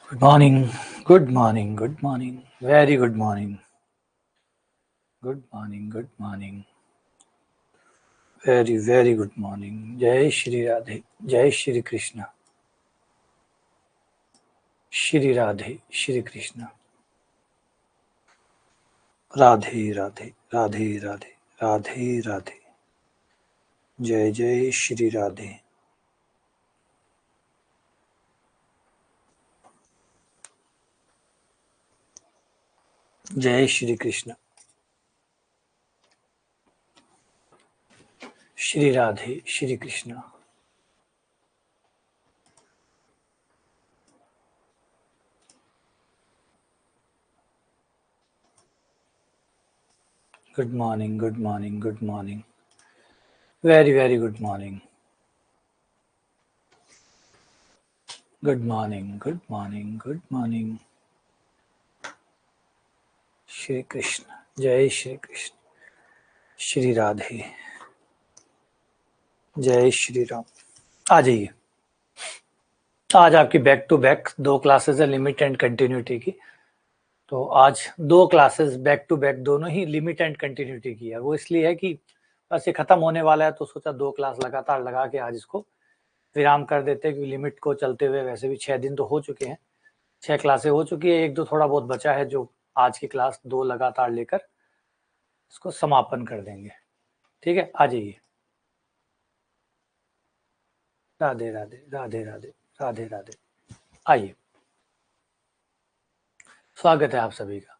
Good morning, good morning, good morning, very good morning. Good morning, good morning. Very, very good morning. Jai Shri Radhe, Jai Shri Krishna. Shri Radhe, Shri Krishna. Radhe, Radhe, Radhe, Radhe, Radhe, Radhe. Jai Jai Shri Radhe. Jai Shri Krishna. Shri Radhe, Shri Krishna. Good morning, good morning, good morning. Very, very good morning. Good morning, good morning, good morning. Shri Krishna, Jai Shri Krishna. Shri Radhe, जय श्री राम। आ जाइए। आज आपकी back to back 2 classes है limit and continuity की। तो आज 2 classes back to back दोनों ही limit and continuity की है। वो इसलिए है कि बस ये खत्म होने वाला है तो सोचा 2 क्लास लगातार लगा के आज इसको विराम कर देते हैं, क्योंकि लिमिट को चलते हुए वैसे भी 6 दिन तो हो चुके हैं, 6 क्लासें हो चुकी है, 1-2 थोड़ा बहुत बचा है जो आज की क्लास 2 लगातार लेकर इसको समापन कर देंगे। ठीक है, आ जाइए। राधे राधे, राधे राधे, राधे राधे। आइए, स्वागत है आप सभी का।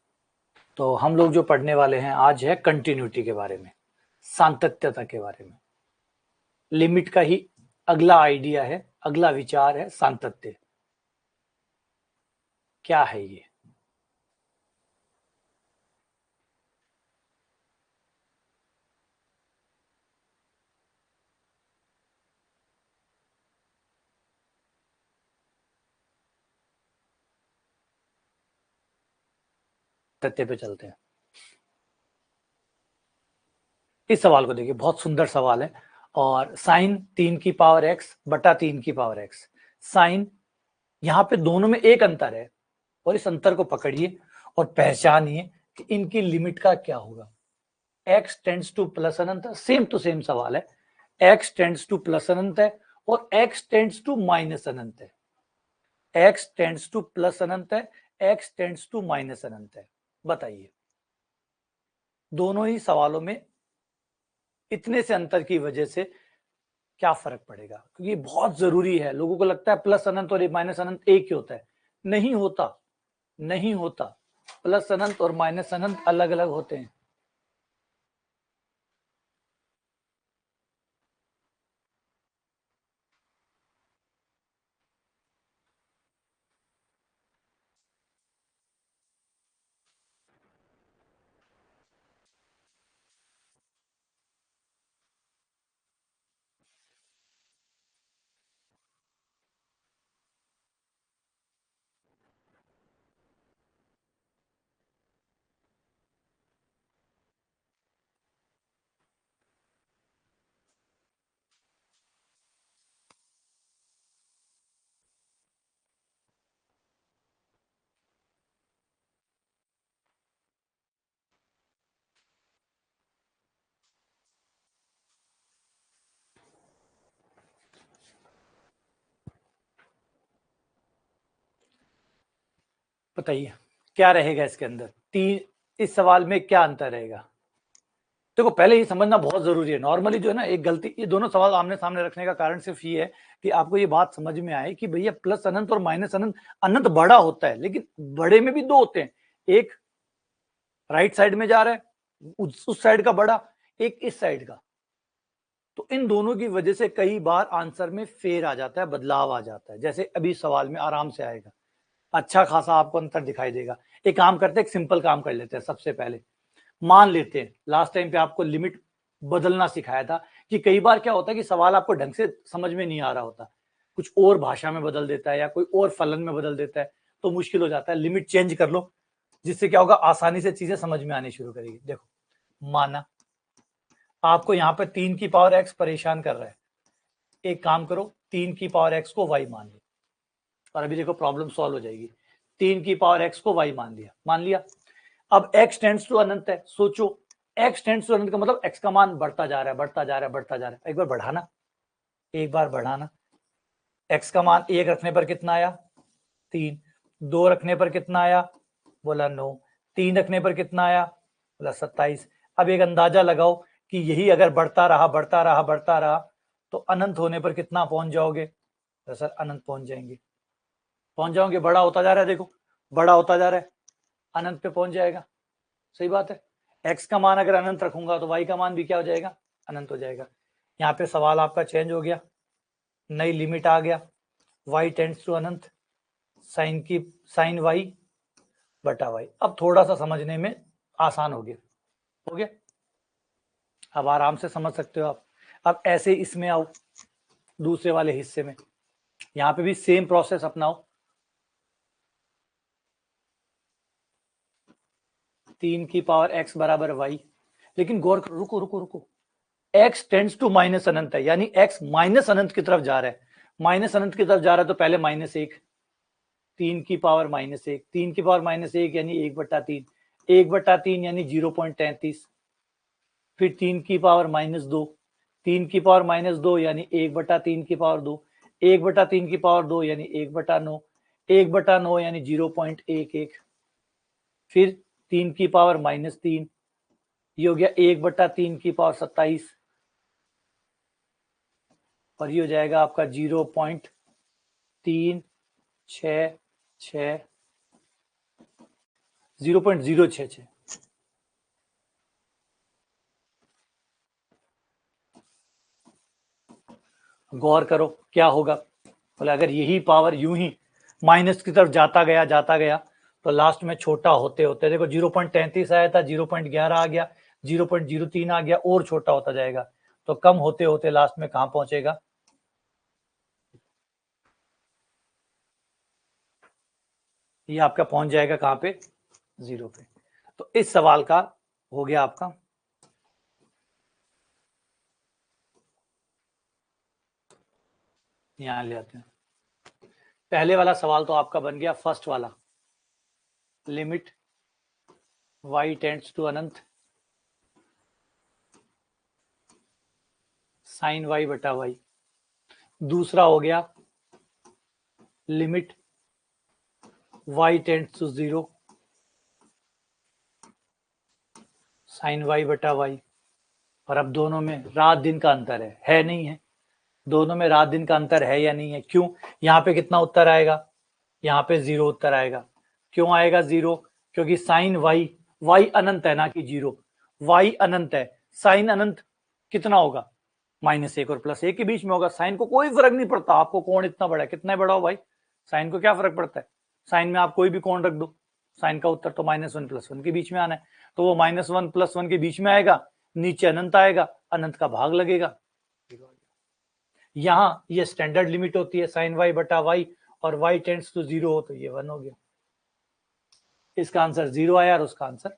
तो हम लोग जो पढ़ने वाले हैं आज है कंटिन्यूटी के बारे में, सातत्यता के बारे में। लिमिट का ही अगला आइडिया है, अगला विचार है सातत्य। क्या है ये? तथ्य पे चलते हैं। इस सवाल को देखिए, बहुत सुंदर सवाल है। और साइन 3 की पावर x बटा 3 की पावर x, साइन यहाँ पे दोनों में एक अंतर है, और इस अंतर को पकड़िए और पहचानिए कि इनकी लिमिट का क्या होगा। x टेंड्स टू प्लस अनंत, सेम टू सेम सवाल है। x टेंड्स टू प्लस अनंत है और x टेंड्स टू माइनस अनंत है। x टेंड्स टू प्लस अनंत है, x टेंड्स टू माइनस अनंत है। बताइए, दोनों ही सवालों में इतने से अंतर की वजह से क्या फर्क पड़ेगा? क्योंकि बहुत जरूरी है। लोगों को लगता है प्लस अनंत और माइनस अनंत एक ही होता है। नहीं होता, नहीं होता। प्लस अनंत और माइनस अनंत अलग अलग होते हैं। बताइए क्या रहेगा इसके अंदर। तीन, इस सवाल में क्या अंतर रहेगा? देखो, पहले ये समझना बहुत जरूरी है। नॉर्मली जो है ना, एक गलती, ये दोनों सवाल आमने सामने रखने का कारण सिर्फ ये है कि आपको ये बात समझ में आए कि भैया प्लस अनंत और माइनस अनंत, अनंत बड़ा होता है, लेकिन बड़े में भी 2 होते हैं। एक राइट साइड में जा रहा है, उस साइड का बड़ा, एक इस साइड का। तो इन दोनों की वजह से कई बार आंसर में फेर आ जाता है, बदलाव आ जाता है। जैसे अभी सवाल में आराम से आएगा, अच्छा खासा आपको अंतर दिखाई देगा। एक काम करते हैं, एक सिंपल काम कर लेते हैं। सबसे पहले मान लेते हैं, लास्ट टाइम पे आपको लिमिट बदलना सिखाया था कि कई बार क्या होता है कि सवाल आपको ढंग से समझ में नहीं आ रहा होता, कुछ और भाषा में बदल देता है या कोई और फलन में बदल देता है, तो मुश्किल हो जाता है। लिमिट चेंज कर लो, जिससे क्या होगा, आसानी से चीजें समझ में आनी शुरू करेगी। देखो, माना आपको यहाँ पे 3 की पावर x परेशान कर रहा है। एक काम करो, 3 की पावर x को y मान लो। और अभी देखो प्रॉब्लम सॉल्व हो जाएगी। 3 की पावर x को y मान लिया। अब x टेंड्स टू अनंत है, सोचो x टेंड्स टू अनंत का मतलब x का मान बढ़ता जा रहा है, बढ़ता जा रहा है, बढ़ता जा रहा है। एक बार बढ़ाना, x का मान 1 रखने पर कितना आया 3, 2 रखने पर कितना आया बोला 9, 3 रखने पर कितना आया बोला 27। अब एक अंदाजा लगाओ कि यही अगर बढ़ता रहा तो अनंत होने पर कितना पहुंच जाओगे? तो सर अनंत पहुंच जाओगे, बड़ा होता जा रहा है, देखो बड़ा होता जा रहा है, अनंत पे पहुंच जाएगा। सही बात है, x का मान अगर अनंत रखूंगा तो y का मान भी क्या हो जाएगा? अनंत हो जाएगा। यहाँ पे सवाल आपका चेंज हो गया, नई लिमिट आ गया, y टेंड्स टू अनंत, साइन y बटा y। अब थोड़ा सा समझने में आसान हो गया। अब आराम से समझ सकते हो आप। अब ऐसे इसमें आओ, दूसरे वाले हिस्से में, यहाँ पे भी सेम प्रोसेस अपनाओ। 3 की पावर x बराबर y, लेकिन गौर करो, रुको, x टेंड्स टू माइनस अनंत है, यानी x माइनस अनंत की तरफ जा रहा है, माइनस अनंत की तरफ जा रहा है तो पहले -1, 3 की पावर -1, 3 की पावर -1 यानी 1/3, 1/3 यानी 0.33, फिर 3 की पावर -2, 3 की पावर -2 यानी 1/3 की पावर 2, 1/3 की पावर 2 यानी 1/9, 1/9 यानी 0.11, फिर 3 की पावर -3, ये हो गया 1/3 की पावर 27, और ये हो जाएगा आपका 0.066। गौर करो क्या होगा, बोले अगर यही पावर यूं ही माइनस की तरफ जाता गया तो लास्ट में छोटा होते होते देखो 0.33 आया था, 0.11 आ गया, 0.03 आ गया, और छोटा होता जाएगा, तो कम होते होते लास्ट में कहां पहुंचेगा? ये आपका पहुंच जाएगा कहां पे? 0 पे। तो इस सवाल का हो गया आपका। यहां ले आते हैं, पहले वाला सवाल तो आपका बन गया फर्स्ट वाला, लिमिट y टेंड्स टू अनंत साइन y बटा y। दूसरा हो गया limit y tends to 0 sine y बटा y। और अब दोनों में रात दिन का अंतर है नहीं है? दोनों में रात दिन का अंतर है या नहीं है? क्यों? यहाँ पे कितना उत्तर आएगा? यहाँ पे 0 उत्तर आएगा। क्यों आएगा 0? क्योंकि साइन y अनंत है ना कि 0, y अनंत है, साइन अनंत कितना होगा? -1 और +1 के बीच में होगा। साइन को कोई फर्क नहीं पड़ता, आपको कोण इतना बड़ा है, कितना बड़ा हो भाई, साइन को क्या फर्क पड़ता है? साइन में आप कोई भी कोण रख दो, साइन का उत्तर तो -1 +1 के बीच में आना है, तो वो -1 +1 के बीच में आएगा, नीचे अनंत आएगा, अनंत का भाग लगेगा। यहां ये स्टैंडर्ड लिमिट होती है साइन y बटा y, और y टेंड्स टू 0 हो तो ये 1 हो गया। इसका आंसर 0 आया और उसका आंसर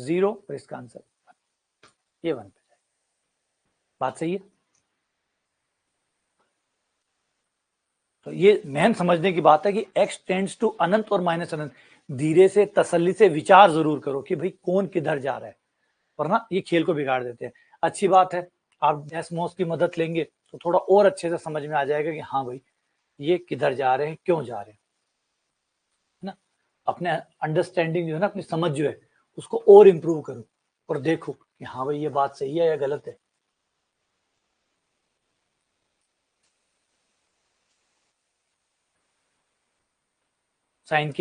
0 और इसका आंसर ये 1 पे जाएगा। बात सही है? तो ये मेन समझने की बात है कि x टेंड्स टू अनंत और माइनस अनंत, धीरे से तसल्ली से विचार जरूर करो कि भाई कौन किधर जा रहा है, वरना ये खेल को बिगाड़ देते हैं। अच्छी बात है, आप डेस्मोस की मदद लेंगे तो थोड़ा और अच्छे से समझ में आ जाएगा कि हाँ भाई ये किधर जा रहे हैं, क्यों जा रहे हैं ना। अपने अंडरस्टैंडिंग जो है ना, अपनी समझ जो है उसको और इम्प्रूव करो और देखो कि हाँ भाई ये बात सही है या गलत है। साइन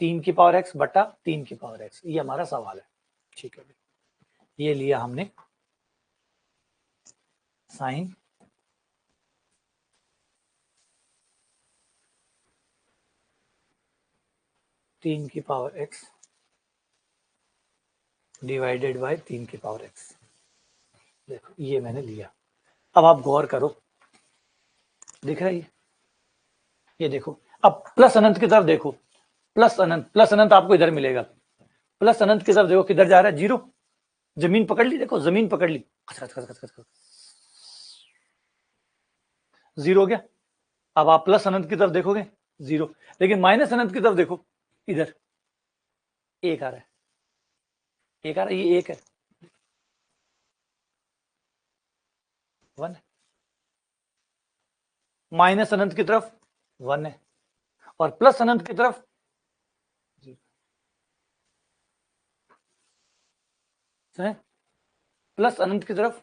3 की पावर x बटा 3 की पावर x, ये हमारा सवाल है। ठीक है, ये लिया हमने साइन 3 की पावर x डिवाइडेड बाय 3 की पावर x। देखो ये मैंने लिया। अब आप गौर करो, दिख रहा है ये देखो, अब प्लस अनंत की तरफ देखो, प्लस अनंत आपको इधर मिलेगा, प्लस अनंत की तरफ देखो किधर जा रहा है? 0। जमीन पकड़ ली, देखो जमीन पकड़ ली, 0 हो गया। अब आप प्लस अनंत की तरफ देखोगे 0, लेकिन माइनस अनंत की तरफ देखो, इधर 1 आ रहा है, 1 आ रहा है, ये 1 है, 1 है। माइनस अनंत की तरफ 1 है, और प्लस अनंत की तरफ 0 है। प्लस अनंत की तरफ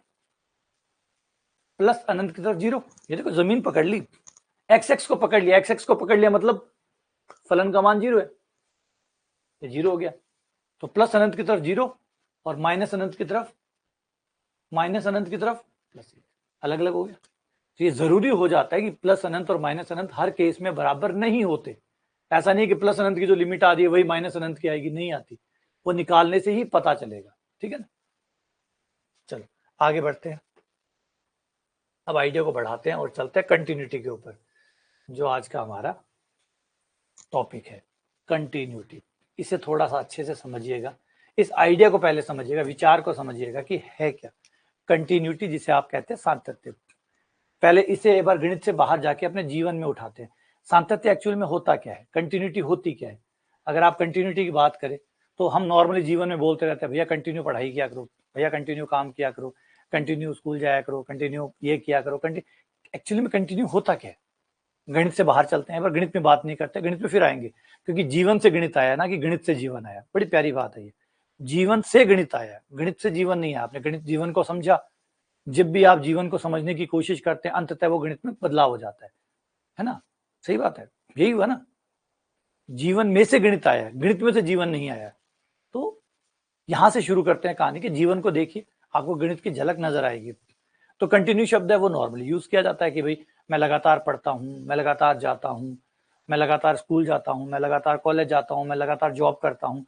0। ये देखो जमीन पकड़ ली, एक्स को पकड़ लिया, एक्स को पकड़ लिया, मतलब फलन का मान 0 है, ये 0 हो गया। तो प्लस अनंत की तरफ 0 और माइनस अनंत की तरफ प्लस 1, अलग अलग हो गया। तो ये जरूरी हो जाता है कि प्लस अनंत और माइनस अनंत हर केस में बराबर नहीं होते। ऐसा नहीं कि प्लस अनंत की जो लिमिट आ रही है वही माइनस अनंत की आएगी, नहीं आती, वो निकालने से ही पता चलेगा। ठीक है ना, चलो आगे बढ़ते हैं। अब आइडिया को बढ़ाते हैं और चलते हैं कंटिन्यूटी के ऊपर, जो आज का हमारा टॉपिक है, कंटिन्यूटी। इसे थोड़ा सा अच्छे से समझिएगा, इस आइडिया को पहले समझिएगा, विचार को समझिएगा कि है क्या कंटिन्यूटी, जिसे आप कहते हैं सातत्य। पहले इसे एक बार गणित से बाहर जाके अपने जीवन में उठाते हैं। सातत्य एक्चुअल में होता क्या है, कंटिन्यूटी होती क्या है। अगर आप कंटिन्यूटी की बात करें तो हम नॉर्मली जीवन में बोलते रहते हैं, भैया कंटिन्यू पढ़ाई किया करो, भैया कंटिन्यू काम किया करो, कंटिन्यू स्कूल जाया करो, कंटिन्यू ये किया करो। एक्चुअली में कंटिन्यू होता क्या है, गणित से बाहर चलते हैं, पर गणित में बात नहीं करते, गणित में फिर आएंगे, क्योंकि जीवन से गणित आया ना, कि गणित से जीवन आया। बड़ी प्यारी बात है ये, जीवन से गणित आया, गणित से जीवन नहीं आया। आपने गणित जीवन को समझा, जब भी आप जीवन को समझने की कोशिश करते हैं अंततः वो गणित में बदलाव हो जाता है ना, सही बात है, यही हुआ ना, जीवन में से गणित आया, गणित में से जीवन नहीं आया। तो यहां से शुरू करते हैं कहानी के, जीवन को देखिए, आपको गणित की झलक नजर आएगी। तो कंटिन्यू शब्द है वो नॉर्मली यूज किया जाता है कि भाई मैं लगातार पढ़ता हूँ, मैं लगातार जाता हूँ, मैं लगातार स्कूल जाता हूँ, मैं लगातार कॉलेज जाता हूँ, मैं लगातार जॉब करता हूँ,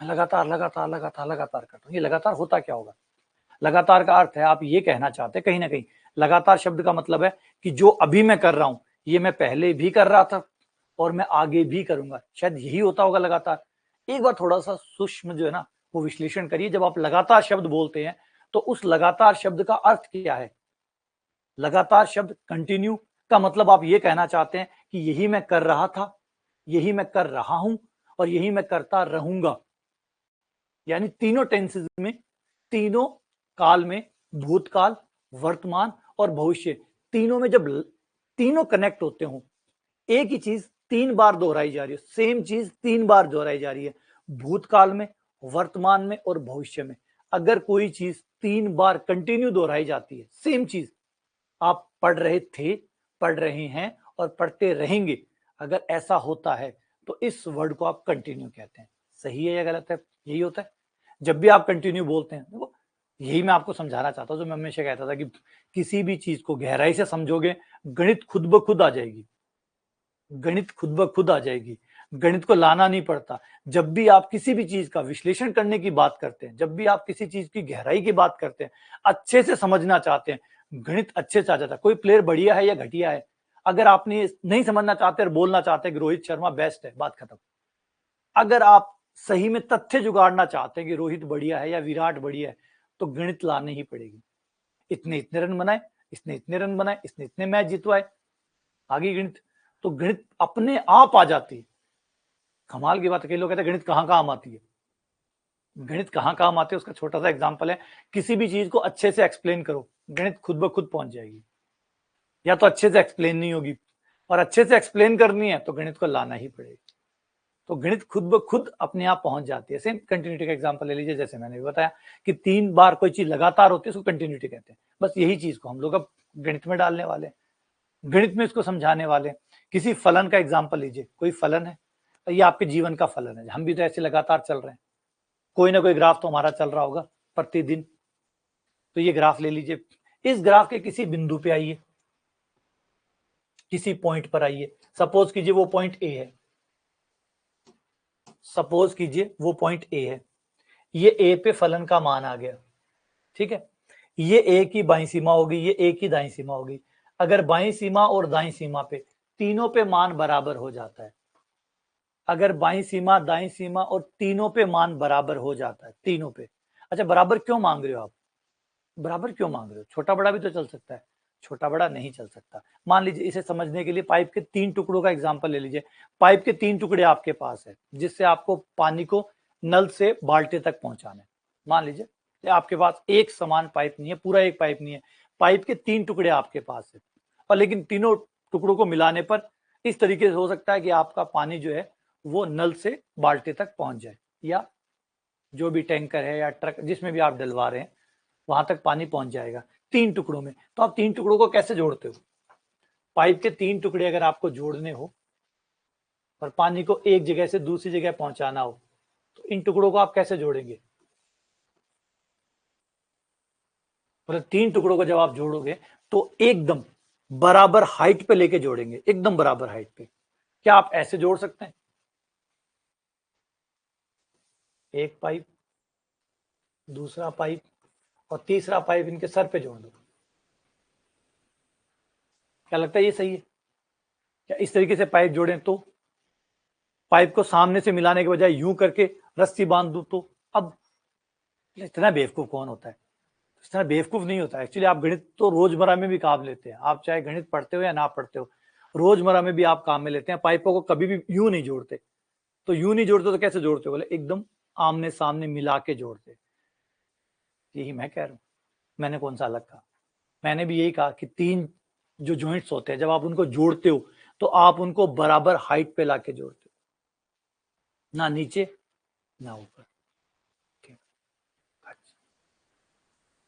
मैं लगातार लगातार लगातार लगातार करता हूँ। ये लगातार होता क्या होगा, लगातार का अर्थ है, आप ये कहना चाहते हैं कहीं ना कहीं, लगातार शब्द का मतलब है कि जो अभी मैं कर रहा हूं ये मैं पहले भी कर रहा था और मैं आगे भी करूंगा, शायद यही होता होगा लगातार। एक बार थोड़ा सा सूक्ष्म जो है ना वो विश्लेषण करिए, जब आप लगातार शब्द बोलते हैं तो उस लगातार शब्द का अर्थ क्या है। लगातार शब्द कंटिन्यू का मतलब आप ये कहना चाहते हैं कि यही मैं कर रहा था, यही मैं कर रहा हूं और यही मैं करता रहूंगा। यानी तीनों टेंसेस में, तीनों काल में, भूतकाल, वर्तमान और भविष्य, तीनों में जब तीनों कनेक्ट होते हो, एक ही चीज 3 बार दोहराई जा रही है, सेम चीज 3 बार दोहराई जा रही है, भूतकाल में, वर्तमान में और भविष्य में। अगर कोई चीज 3 बार कंटिन्यू दोहराई जाती है, सेम चीज आप पढ़ रहे थे, पढ़ रहे हैं और पढ़ते रहेंगे, अगर ऐसा होता है तो इस वर्ड को आप कंटिन्यू कहते हैं। सही है या गलत है, यही होता है जब भी आप कंटिन्यू बोलते हैं। देखो यही मैं आपको समझाना चाहता हूं, जो मैं हमेशा कहता था कि किसी भी चीज को गहराई से समझोगे, गणित खुद ब खुद आ जाएगी, गणित खुद ब खुद आ जाएगी, गणित को लाना नहीं पड़ता। जब भी आप किसी भी चीज का विश्लेषण करने की बात करते हैं, जब भी आप किसी चीज की गहराई की बात करते हैं, अच्छे से समझना चाहते हैं, गणित अच्छे से आ जाता है। कोई प्लेयर बढ़िया है या घटिया है, अगर आपने नहीं समझना चाहते और बोलना चाहते हैं कि रोहित शर्मा बेस्ट है, बात खत्म। अगर आप सही में तथ्य जुगाड़ना चाहते हैं कि रोहित बढ़िया है या विराट बढ़िया है, तो गणित लानी ही पड़ेगी। इतने इतने रन बनाए, इसने इतने रन बनाए, इसने इतने मैच जितवाए, आगे गणित। तो गणित अपने आप आ जाती है। कमाल की बात है, कई लोग कहते हैं गणित कहां काम आती है, गणित कहां काम आती है उसका छोटा सा एग्जांपल है, किसी भी चीज को अच्छे से एक्सप्लेन करो, गणित खुद ब खुद पहुंच जाएगी। या तो अच्छे से एक्सप्लेन नहीं होगी, और अच्छे से एक्सप्लेन करनी है तो गणित को लाना ही पड़ेगा। तो गणित खुद ब खुद अपने आप पहुंच जाती है। सेम कंटिन्यूटी का एग्जांपल ले लीजिए, जैसे मैंने भी बताया कि 3 बार कोई चीज लगातार होती है उसको कंटिन्यूटी कहते हैं। बस यही चीज को हम लोग अब गणित में डालने वाले हैं, गणित में इसको समझाने वाले हैं। किसी फलन का एग्जाम्पल लीजिए, कोई फलन है, ये आपके जीवन का फलन है, हम भी तो ऐसे लगातार चल रहे हैं, कोई ना कोई ग्राफ तो हमारा चल रहा होगा प्रतिदिन। तो ये ग्राफ ले लीजिए, इस ग्राफ के किसी बिंदु पे आइए, किसी पॉइंट पर आइए, सपोज कीजिए वो पॉइंट ए है, सपोज कीजिए वो पॉइंट ए है, ये ए पे फलन का मान आ गया, ठीक है, ये ए की बाईं सीमा होगी, ये ए की दाईं सीमा होगी। अगर बाईं सीमा और दाईं सीमा पे तीनों पे मान बराबर हो जाता है, अगर बाईं सीमा, दाईं सीमा और तीनों पे मान बराबर हो जाता है, तीनों पे। अच्छा, बराबर क्यों मांग रहे हो आप, बराबर क्यों मांग रहे हो, छोटा बड़ा भी तो चल सकता है, छोटा बड़ा नहीं चल सकता। मान लीजिए इसे समझने के लिए पाइप के 3 टुकड़ों का एग्जांपल ले लीजिए। पाइप के 3 टुकड़े आपके पास है जिससे आपको पानी को नल से बाल्टी तक पहुंचाना है। मान लीजिए आपके पास एक समान पाइप नहीं है, पूरा एक पाइप नहीं है, पाइप के 3 टुकड़े आपके पास है, और लेकिन तीनों टुकड़ों को मिलाने पर इस तरीके से हो सकता है कि आपका पानी जो है वो नल से बाल्टी तक पहुंच जाए, या जो भी टैंकर है या ट्रक जिसमें भी आप डलवा रहे हैं वहां तक पानी पहुंच जाएगा 3 टुकड़ों में। तो आप 3 टुकड़ों को कैसे जोड़ते हो? पाइप के 3 टुकड़े अगर आपको जोड़ने हो और पानी को एक जगह से दूसरी जगह पहुंचाना हो तो इन टुकड़ों को आप कैसे जोड़ेंगे? मतलब 3 टुकड़ों को जब आप जोड़ोगे तो एकदम बराबर हाइट पे लेके जोड़ेंगे, एकदम बराबर हाइट पे। क्या आप ऐसे जोड़ सकते हैं? एक पाइप, दूसरा पाइप और तीसरा पाइप इनके सर पे जोड़ दो। क्या लगता है ये सही है? क्या इस तरीके से पाइप जोड़ें तो? पाइप को सामने से मिलाने के बजाय यूं करके रस्सी बांध दूं तो? अब इतना बेवकूफ कौन होता है? इस तरह बेवकूफ नहीं होता है। एक्चुअली आप गणित तो रोजमर्रा में भी काम लेते हैं, आप चाहे गणित पढ़ते हो या ना पढ़ते हो, रोजमर्रा में भी आप काम में लेते हैं। पाइपों को कभी भी यूं नहीं जोड़ते। तो यूं नहीं जोड़ते तो कैसे जोड़ते हो? बोले एकदम आमने सामने मिला के जोड़ते। यही मैं कह रहा हूं। मैंने कौन सा अलग कहा? मैंने भी यही कहा कि 3 जो जॉइंट्स होते हैं जब आप उनको जोड़ते हो तो आप उनको बराबर हाइट पे लाके जोड़ते हो, ना नीचे ना ऊपर,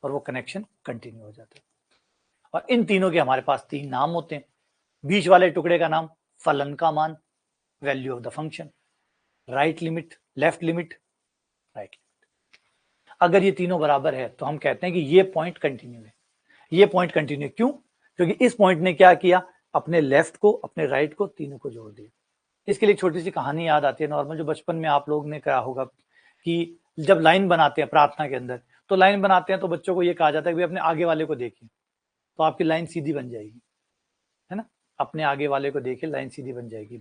और वो कनेक्शन कंटिन्यू हो जाता है। और इन तीनों के हमारे पास 3 नाम होते हैं। बीच वाले टुकड़े का नाम फलन का मान, value of the function, right limit, left limit, right limit. अगर ये तीनों बराबर है तो हम कहते हैं कि ये पॉइंट कंटिन्यू है। ये पॉइंट कंटिन्यू क्यों? क्योंकि इस पॉइंट ने क्या किया, अपने लेफ्ट को अपने राइट को तीनों को जोड़ दिया। इसके लिए छोटी सी कहानी याद आती है नॉर्मल, जो बचपन में आप लोग ने कहा होगा कि जब लाइन बनाते हैं प्रार्थना के अंदर, तो लाइन बनाते हैं तो बच्चों को ये कहा जाता है कि अपने आगे वाले को देखिए तो आपकी लाइन सीधी बन जाएगी, है ना? अपने आगे वाले को देखिए, लाइन सीधी बन जाएगी।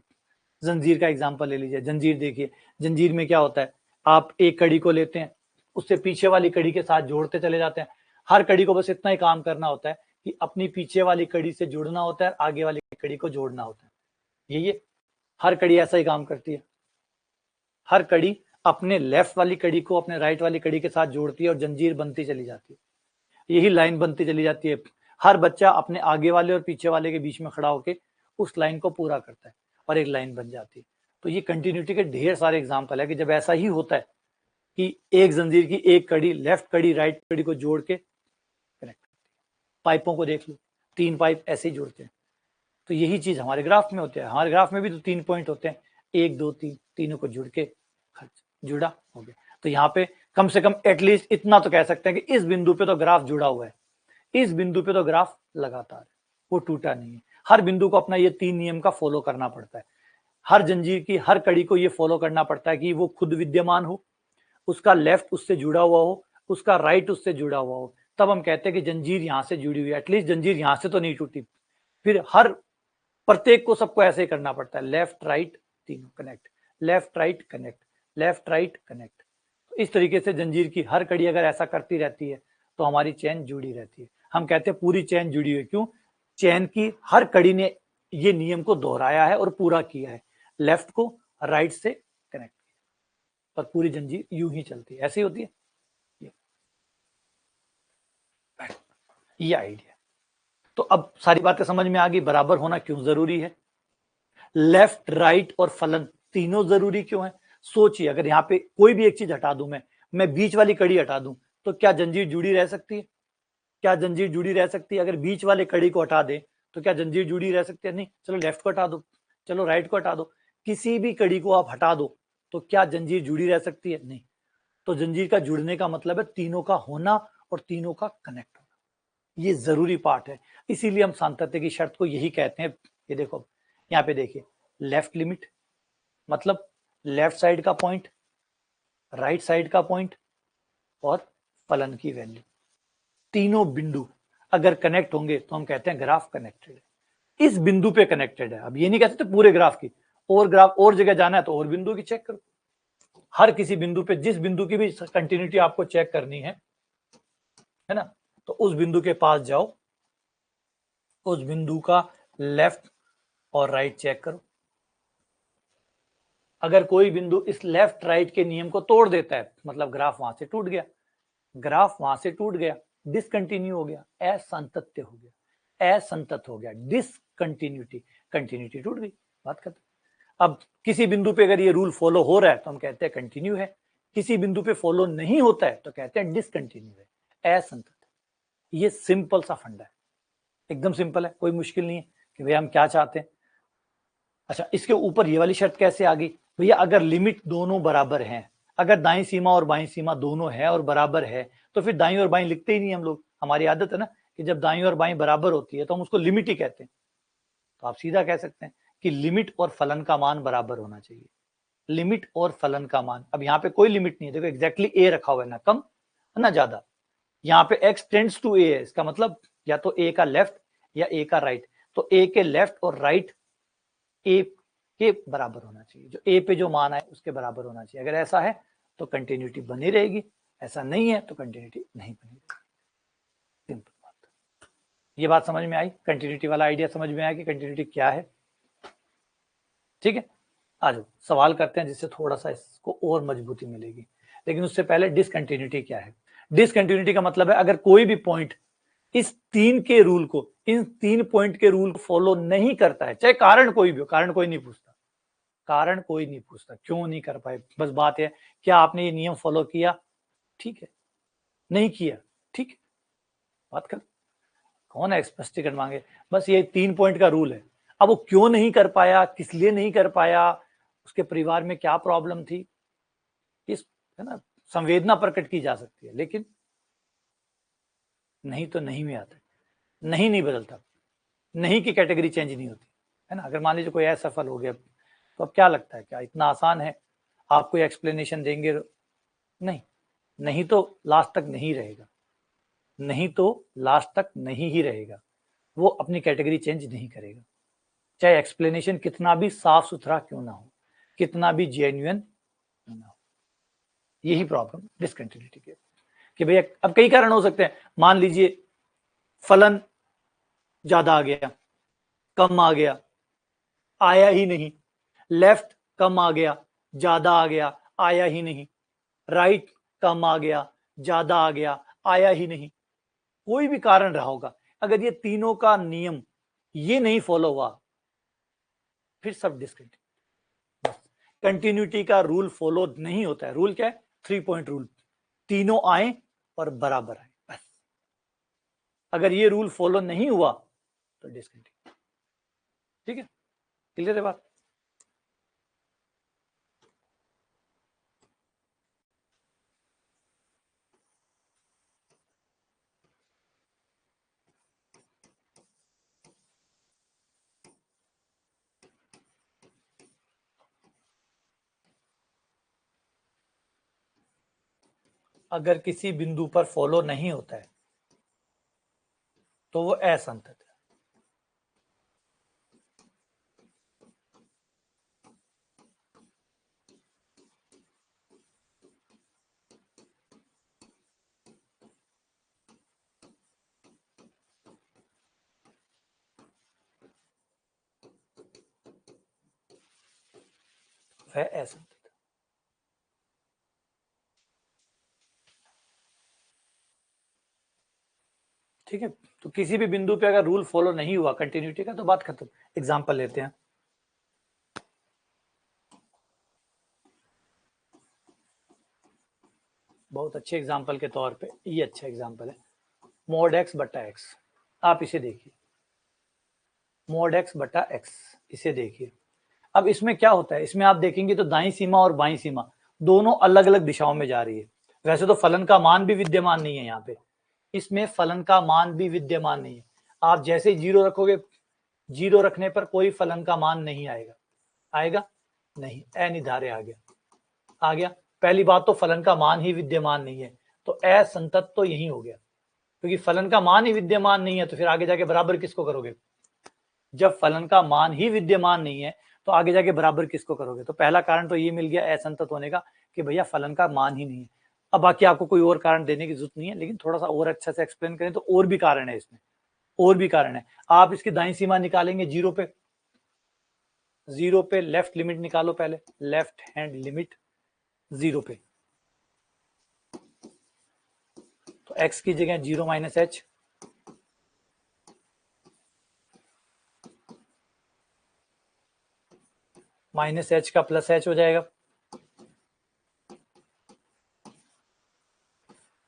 जंजीर का एग्जांपल ले लीजिए। जंजीर देखिए, जंजीर में क्या होता है, आप एक कड़ी को लेते हैं, उससे पीछे वाली कड़ी के साथ जोड़ते चले जाते हैं। हर कड़ी को बस इतना ही काम करना होता है कि अपनी पीछे वाली कड़ी से जुड़ना होता है, आगे वाली कड़ी को जोड़ना होता है। ये हर कड़ी ऐसा ही काम करती है। हर कड़ी अपने लेफ्ट वाली कड़ी को अपने राइट वाली कड़ी के साथ जोड़ती है और जंजीर बनती चली जाती है। यही लाइन बनती चली जाती है। हर बच्चा अपने आगे वाले और पीछे वाले के बीच में खड़ा होकर उस लाइन को पूरा करता है और एक लाइन बन जाती है। तो ये कंटिन्यूटी के ढेर सारे एग्जाम्पल है कि जब ऐसा ही होता है कि एक जंजीर की एक कड़ी लेफ्ट कड़ी राइट कड़ी को जोड़ के कनेक्ट करती है। पाइपों को देख लो, 3 पाइप ऐसे ही जोड़ते हैं। तो यही चीज हमारे ग्राफ में होती है। हमारे ग्राफ में भी तो 3 पॉइंट होते हैं, 1 2 3, तीनों को जुड़ के जुड़ा हो गया। तो यहाँ पे कम से कम एटलीस्ट इतना तो कह सकते हैं कि इस बिंदु पे तो ग्राफ जुड़ा हुआ है, इस बिंदु पे तो ग्राफ लगातार है, वो टूटा नहीं है। हर बिंदु को अपना ये 3 नियम का फॉलो करना पड़ता है। हर जंजीर की हर कड़ी को ये फॉलो करना पड़ता है कि वो खुद विद्यमान हो, उसका लेफ्ट उससे जुड़ा हुआ हो, उसका राइट उससे जुड़ा हुआ हो। तब हम कहते हैं कि जंजीर यहां से जुड़ी हुई है, एटलीस्ट जंजीर यहां से तो नहीं टूटी। फिर हर प्रत्येक को सबको ऐसे ही करना पड़ता है, लेफ्ट राइट तीनों connect, left right connect, left right connect. इस तरीके से जंजीर की हर कड़ी अगर ऐसा करती रहती है तो हमारी चेन जुड़ी रहती है। हम कहते हैं पूरी चेन जुड़ी हुई। क्यों? चेन की हर कड़ी ने ये नियम को दोहराया है और पूरा किया है, लेफ्ट को राइट से कनेक्ट किया, और पूरी जंजीर यूं ही चलती है, ऐसी होती है। ये आइडिया। तो अब सारी बातें समझ में आ गई, बराबर होना क्यों जरूरी है, लेफ्ट राइट और फलन तीनों जरूरी क्यों है। सोचिए, अगर यहाँ पे कोई भी एक चीज हटा दूं, मैं बीच वाली कड़ी हटा दूं तो क्या जंजीर जुड़ी रह सकती है? क्या जंजीर जुड़ी रह सकती है? अगर बीच वाले कड़ी को हटा दे तो क्या जंजीर जुड़ी रह सकती है? नहीं। चलो लेफ्ट को हटा दो, चलो राइट को हटा दो, किसी भी कड़ी को आप हटा दो तो क्या जंजीर जुड़ी रह सकती है? नहीं। तो जंजीर का जुड़ने का मतलब है तीनों का होना और तीनों का कनेक्ट होना। ये जरूरी पार्ट है। इसीलिए हम सातत्य की शर्त को यही कहते हैं। ये देखो, यहाँ पे देखिए, लेफ्ट लिमिट मतलब लेफ्ट साइड का पॉइंट, राइट साइड का पॉइंट और फलन की वैल्यू, तीनों बिंदु अगर कनेक्ट होंगे तो हम कहते हैं ग्राफ कनेक्टेड है। इस बिंदु पे कनेक्टेड है। अब ये नहीं कह सकते पूरे ग्राफ की, और ग्राफ और जगह जाना है तो और बिंदु की चेक करो। हर किसी बिंदु पे, जिस बिंदु की भी कंटिन्यूटी आपको चेक करनी है ना, तो उस बिंदु के पास जाओ उस बिंदु का लेफ्ट और राइट चेक करो। अगर कोई बिंदु इस लेफ्ट राइट के नियम को तोड़ देता है, मतलब ग्राफ वहां से टूट गया, ग्राफ वहां से टूट गया, डिसकंटिन्यू हो गया, असंतत्य हो गया, असंतत हो गया, डिसकंटिन्यूटी, कंटिन्यूटी टूट गई, बात खत्म। अब किसी बिंदु पे अगर ये रूल फॉलो हो रहा है तो हम कहते हैं कंटिन्यू है, किसी बिंदु पे फॉलो नहीं होता है तो कहते हैं डिसकंटिन्यू है, असंतत। ये सिंपल सा फंडा है, एकदम सिंपल है, कोई मुश्किल नहीं है कि भैया हम क्या चाहते हैं। अच्छा, इसके ऊपर ये वाली शर्त कैसे आ गई भैया, अगर लिमिट दोनों बराबर हैं, अगर दाईं सीमा और बाईं सीमा दोनों है और बराबर है तो फिर दाईं और बाईं लिखते ही नहीं हम लोग। हमारी आदत है ना कि जब दाईं और बाईं बराबर होती है तो हम उसको लिमिट ही कहते हैं। तो आप सीधा कह सकते हैं कि लिमिट और फलन का मान बराबर होना चाहिए, लिमिट और फलन का मान। अब यहाँ पे कोई लिमिट नहीं है, देखो एग्जैक्टली ए रखा हुआ है, ना कम ना ज्यादा। यहाँ पे x टेंड्स टू ए है, इसका मतलब या तो a का लेफ्ट या a का राइट, तो a के लेफ्ट और राइट a के बराबर होना चाहिए, जो a पे जो मान आए उसके बराबर होना चाहिए। अगर ऐसा है तो कंटिन्यूटी बनी रहेगी, ऐसा नहीं है तो कंटिन्यूटी नहीं बनी रहेगी। सिंपल बात। ये बात समझ में आई, कंटिन्यूटी वाला आइडिया समझ में आया कि कंटिन्यूटी क्या है। ठीक है, आ जाओ सवाल करते हैं जिससे थोड़ा सा इसको और मजबूती मिलेगी। लेकिन उससे पहले डिसकंटिन्यूटी क्या है। डिसकंटिन्यूटी का मतलब है अगर कोई भी पॉइंट इस तीन के रूल को, इन तीन पॉइंट के रूल को फॉलो नहीं करता है, चाहे कारण कोई भी हो, कारण कोई नहीं पूछता, कारण कोई नहीं पूछता क्यों नहीं कर पाए, बस बात है क्या आपने ये नियम फॉलो किया, ठीक है, नहीं किया, ठीक है, बात कर, कौन है स्पष्टीकरण मांगे, बस ये 3 पॉइंट का रूल है। अब वो क्यों नहीं कर पाया, किस लिए नहीं कर पाया, उसके परिवार में क्या प्रॉब्लम थी, इस है ना संवेदना प्रकट की जा सकती है, लेकिन नहीं तो नहीं में आता है, नहीं बदलता, नहीं की कैटेगरी चेंज नहीं होती है ना। अगर मान लीजिए कोई असफल हो गया तो अब क्या लगता है, क्या इतना आसान है, आप कोई एक्सप्लेनेशन देंगे, नहीं, नहीं तो लास्ट तक नहीं रहेगा, नहीं तो लास्ट तक नहीं ही रहेगा, वो अपनी कैटेगरी चेंज नहीं करेगा, चाहे एक्सप्लेनेशन कितना भी साफ सुथरा क्यों ना हो, कितना भी जेन्युइन क्यों ना हो। यही प्रॉब्लम डिसकंटिन्यूटी के, कि भैया अब कई कारण हो सकते हैं, मान लीजिए फलन ज्यादा आ गया, कम आ गया, आया ही नहीं, लेफ्ट कम आ गया, ज्यादा आ गया, आया ही नहीं, राइट कम आ गया, ज्यादा आ गया, आया ही नहीं, कोई भी कारण रहा होगा, अगर ये तीनों का नियम ये नहीं फॉलो हुआ फिर सब डिसकंटिन्यूटी। कंटिन्यूटी का रूल फॉलो नहीं होता है, रूल क्या है, 3 पॉइंट रूल, तीनों आए और बराबर आए, बस। अगर ये रूल फॉलो नहीं हुआ तो डिसकंटिन्यूटी। ठीक है, क्लियर है बात। अगर किसी बिंदु पर फॉलो नहीं होता है तो वो असंतत है। वह असंतत। ठीक है, तो किसी भी बिंदु पे अगर रूल फॉलो नहीं हुआ कंटिन्यूटी का तो बात खत्म। एग्जांपल लेते हैं, बहुत अच्छे एग्जांपल के तौर पे ये अच्छा एग्जांपल है, मोड एक्स बटा एक्स। आप इसे देखिए, मोड एक्स बटा एक्स, इसे देखिए। अब इसमें क्या होता है, इसमें आप देखेंगे तो दाईं सीमा और बाईं सीमा दोनों अलग अलग दिशाओं में जा रही है। वैसे तो फलन का मान भी विद्यमान नहीं है यहाँ पे, इसमें फलन का मान भी विद्यमान नहीं है। आप जैसे जीरो रखोगे, जीरो रखने पर कोई फलन का मान नहीं आएगा, आएगा नहीं, अनिर्धार्य आ गया, आ गया। पहली बात तो फलन का मान ही विद्यमान नहीं है, तो असंतत तो यही हो गया, क्योंकि फलन का मान ही विद्यमान नहीं है तो फिर आगे जाके बराबर किसको करोगे, जब फलन का मान ही विद्यमान नहीं है तो आगे जाके बराबर किसको करोगे। तो पहला कारण तो ये मिल गया असंतत होने का कि भैया फलन का मान ही नहीं है। अब बाकी आपको कोई और कारण देने की जरूरत नहीं है, लेकिन थोड़ा सा और अच्छा से एक्सप्लेन करें तो और भी कारण है इसमें, और भी कारण है। आप इसकी दाईं सीमा निकालेंगे 0 पे, 0 पे लेफ्ट लिमिट निकालो पहले, लेफ्ट हैंड लिमिट 0 पे, तो x की जगह 0 माइनस h, माइनस h का प्लस h हो जाएगा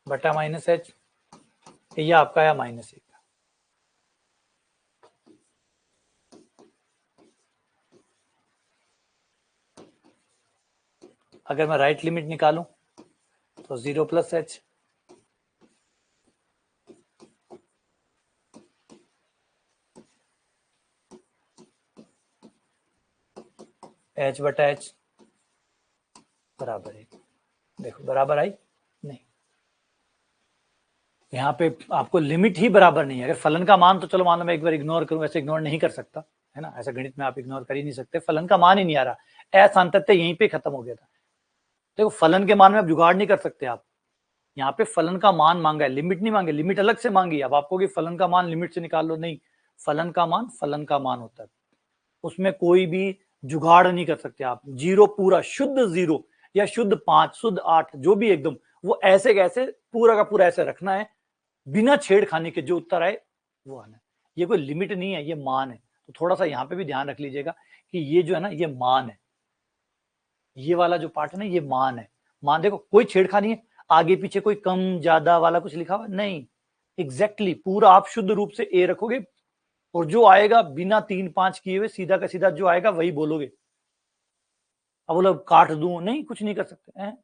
बटा माइनस h, ये आपका आया माइनस 1। अगर मैं राइट लिमिट निकालूं तो 0 प्लस h, h बटा h बराबर 1। देखो बराबर आई नहीं, यहाँ पे आपको लिमिट ही बराबर नहीं है। अगर फलन का मान तो चलो मान लो मैं एक बार इग्नोर करूं, ऐसे इग्नोर नहीं कर सकता है ना, ऐसा गणित में आप इग्नोर कर ही नहीं सकते, फलन का मान ही नहीं आ रहा, असांतत्य यहीं पे खत्म हो गया था। देखो फलन के मान में आप जुगाड़ नहीं कर सकते, आप यहाँ पे फलन का मान मांगा है, लिमिट नहीं मांगे, लिमिट अलग से मांगी। अब आपको कि फलन का मान लिमिट से निकाल लो, नहीं, फलन का मान होता है, उसमें कोई भी जुगाड़ नहीं कर सकते आप। 0 पूरा शुद्ध 0 या शुद्ध 5 शुद्ध 8 जो भी एकदम, वो ऐसे कैसे पूरा का पूरा ऐसे रखना है, बिना छेड़खानी के जो उत्तर आए वो आना है। ये कोई लिमिट नहीं है, ये मान है। तो थोड़ा सा यहाँ पे भी ध्यान रख लीजिएगा कि ये जो है ना, ये मान है, ये वाला जो पार्ट है ना, ये मान है। मान देखो कोई छेड़खानी है, आगे पीछे कोई कम ज्यादा वाला कुछ लिखा हुआ नहीं, एग्जैक्टली पूरा आप शुद्ध रूप से ए रखोगे, और जो आएगा बिना 3-5 किए हुए सीधा का सीधा जो आएगा वही बोलोगे। अब बोलो काट दूं, नहीं, कुछ नहीं कर सकते हैं,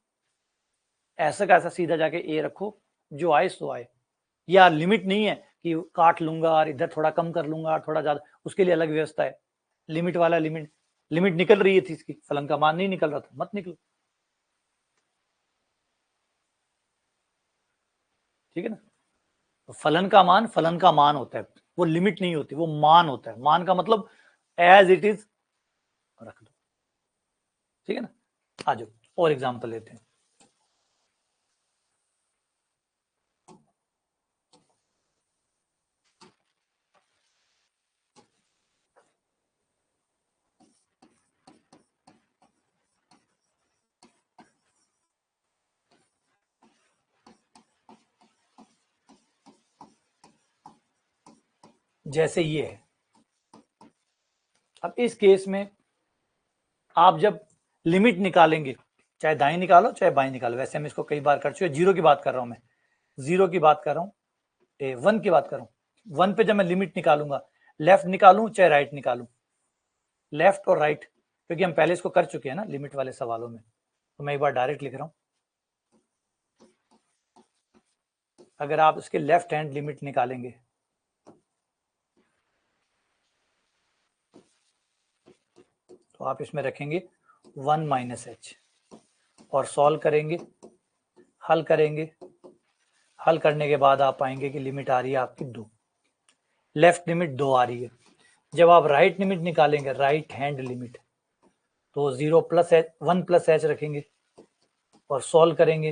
ऐसा का ऐसा सीधा जाके ए रखो, जो आए सो आए। या लिमिट नहीं है कि काट लूंगा और इधर थोड़ा कम कर लूंगा और थोड़ा ज्यादा, उसके लिए अलग व्यवस्था है। लिमिट वाला लिमिट निकल रही थी इसकी, फलन का मान नहीं निकल रहा था, मत निकलो, ठीक है ना। तो फलन का मान होता है, वो लिमिट नहीं होती, वो मान होता है। मान का मतलब एज इट इज रख दो, ठीक है ना। आ जाओ और एग्जांपल लेते हैं। जैसे ये है, अब इस केस में आप जब लिमिट निकालेंगे, चाहे दाएं निकालो चाहे बाएं निकालो, वैसे हम इसको कई बार कर चुके, 0 की बात कर रहा हूं मैं, 0 की बात कर रहा हूं, 1 की बात कर रहा हूं। 1 पे जब मैं लिमिट निकालूंगा, लेफ्ट निकालूं चाहे राइट निकालूं, लेफ्ट और राइट, क्योंकि हम पहले इसको कर चुके हैं ना लिमिट वाले सवालों में, तो मैं एक बार डायरेक्ट लिख रहा हूं। अगर आप इसके लेफ्ट हैंड लिमिट निकालेंगे, तो आप इसमें रखेंगे 1 माइनस एच और सॉल्व करेंगे, हल करेंगे, हल करने के बाद आप पाएंगे कि लिमिट आ रही है आपकी 2, लेफ्ट लिमिट 2 आ रही है। जब आप राइट लिमिट निकालेंगे, राइट हैंड लिमिट, तो 0 प्लस एच 1 प्लस एच रखेंगे और सॉल्व करेंगे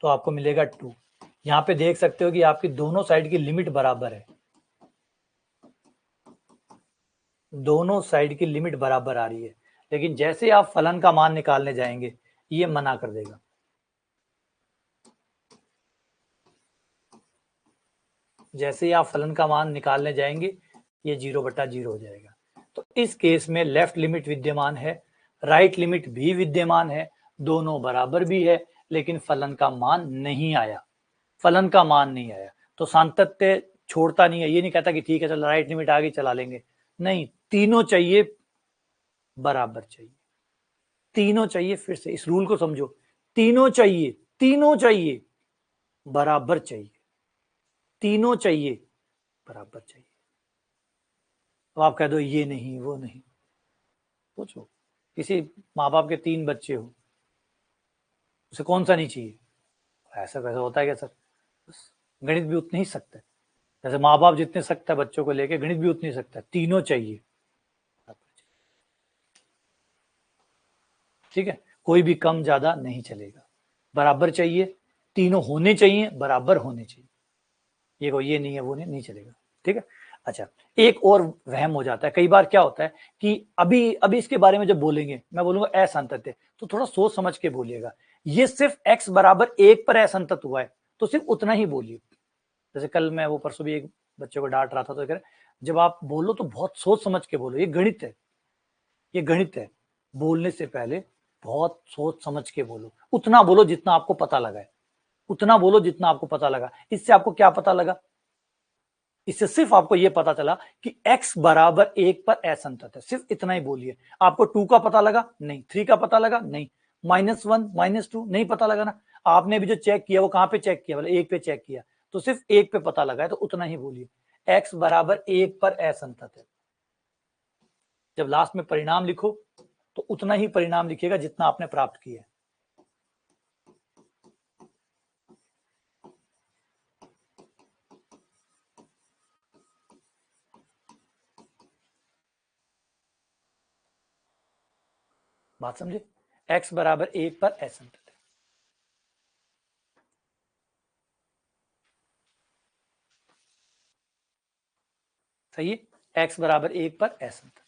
तो आपको मिलेगा 2। यहाँ पे देख सकते हो कि आपकी दोनों साइड की लिमिट बराबर है, दोनों साइड की लिमिट बराबर आ रही है, लेकिन जैसे आप फलन का मान निकालने जाएंगे ये मना कर देगा। जैसे ही आप फलन का मान निकालने जाएंगे ये 0 बटा 0 हो जाएगा। तो इस केस में लेफ्ट लिमिट विद्यमान है, राइट लिमिट भी विद्यमान है, दोनों बराबर भी है, लेकिन फलन का मान नहीं आया, फलन का मान नहीं आया। तो सातत्य छोड़ता नहीं है, ये नहीं कहता कि ठीक है चल राइट लिमिट आ गई चला लेंगे, नहीं, तीनों चाहिए, बराबर चाहिए, तीनों चाहिए। फिर से इस रूल को समझो, तीनों चाहिए, तीनों चाहिए, बराबर चाहिए, तीनों चाहिए, बराबर चाहिए। तो आप कह दो ये नहीं वो नहीं, पूछो किसी माँ बाप के 3 बच्चे हो, उसे कौन सा नहीं चाहिए, ऐसा कैसे होता है क्या सर, गणित भी उतनी ही सख्त है, जैसे माँ बाप जितने सख्त है बच्चों को लेके, गणित भी उतनी सख्त है, तीनों चाहिए, ठीक है, कोई भी कम ज्यादा नहीं चलेगा, बराबर चाहिए, तीनों होने चाहिए, बराबर होने चाहिए। ये नहीं है, वो नहीं चलेगा, ठीक है। अच्छा, एक और वहम हो जाता है कई बार, क्या होता है कि अभी अभी इसके बारे में जब बोलेंगे, मैं बोलूंगा असंतत है, तो थोड़ा सोच समझ के बोलिएगा। ये सिर्फ x बराबर 1 पर असंतत हुआ है, तो सिर्फ उतना ही बोलिए। जैसे कल मैं वो परसों भी एक बच्चे को डांट रहा था, तो कह रहे जब आप बोलो तो बहुत सोच समझ के बोलो, ये गणित है, ये गणित है। बोलने से पहले बहुत सोच समझ के बोलो, उतना बोलो जितना आपको पता लगा है, उतना बोलो जितना आपको पता लगा। इससे आपको क्या पता लगा? इससे सिर्फ आपको यह पता चला कि x बराबर 1 पर असंतत है, सिर्फ इतना ही बोलिए। आपको 2 का पता लगा नहीं, 3 का पता लगा नहीं, -1 -2 नहीं पता लगा ना। आपने भी जो चेक किया वो कहां पे चेक किया? बोले 1 पे चेक किया, तो सिर्फ 1 पे पता लगा है, तो उतना ही बोलिए, x बराबर 1 पर असंतत है। जब लास्ट में परिणाम लिखो तो उतना ही परिणाम लिखिएगा जितना आपने प्राप्त किया है। बात समझे? x बराबर 1 पर असंतत है। सही है, x बराबर 1 पर असंतत।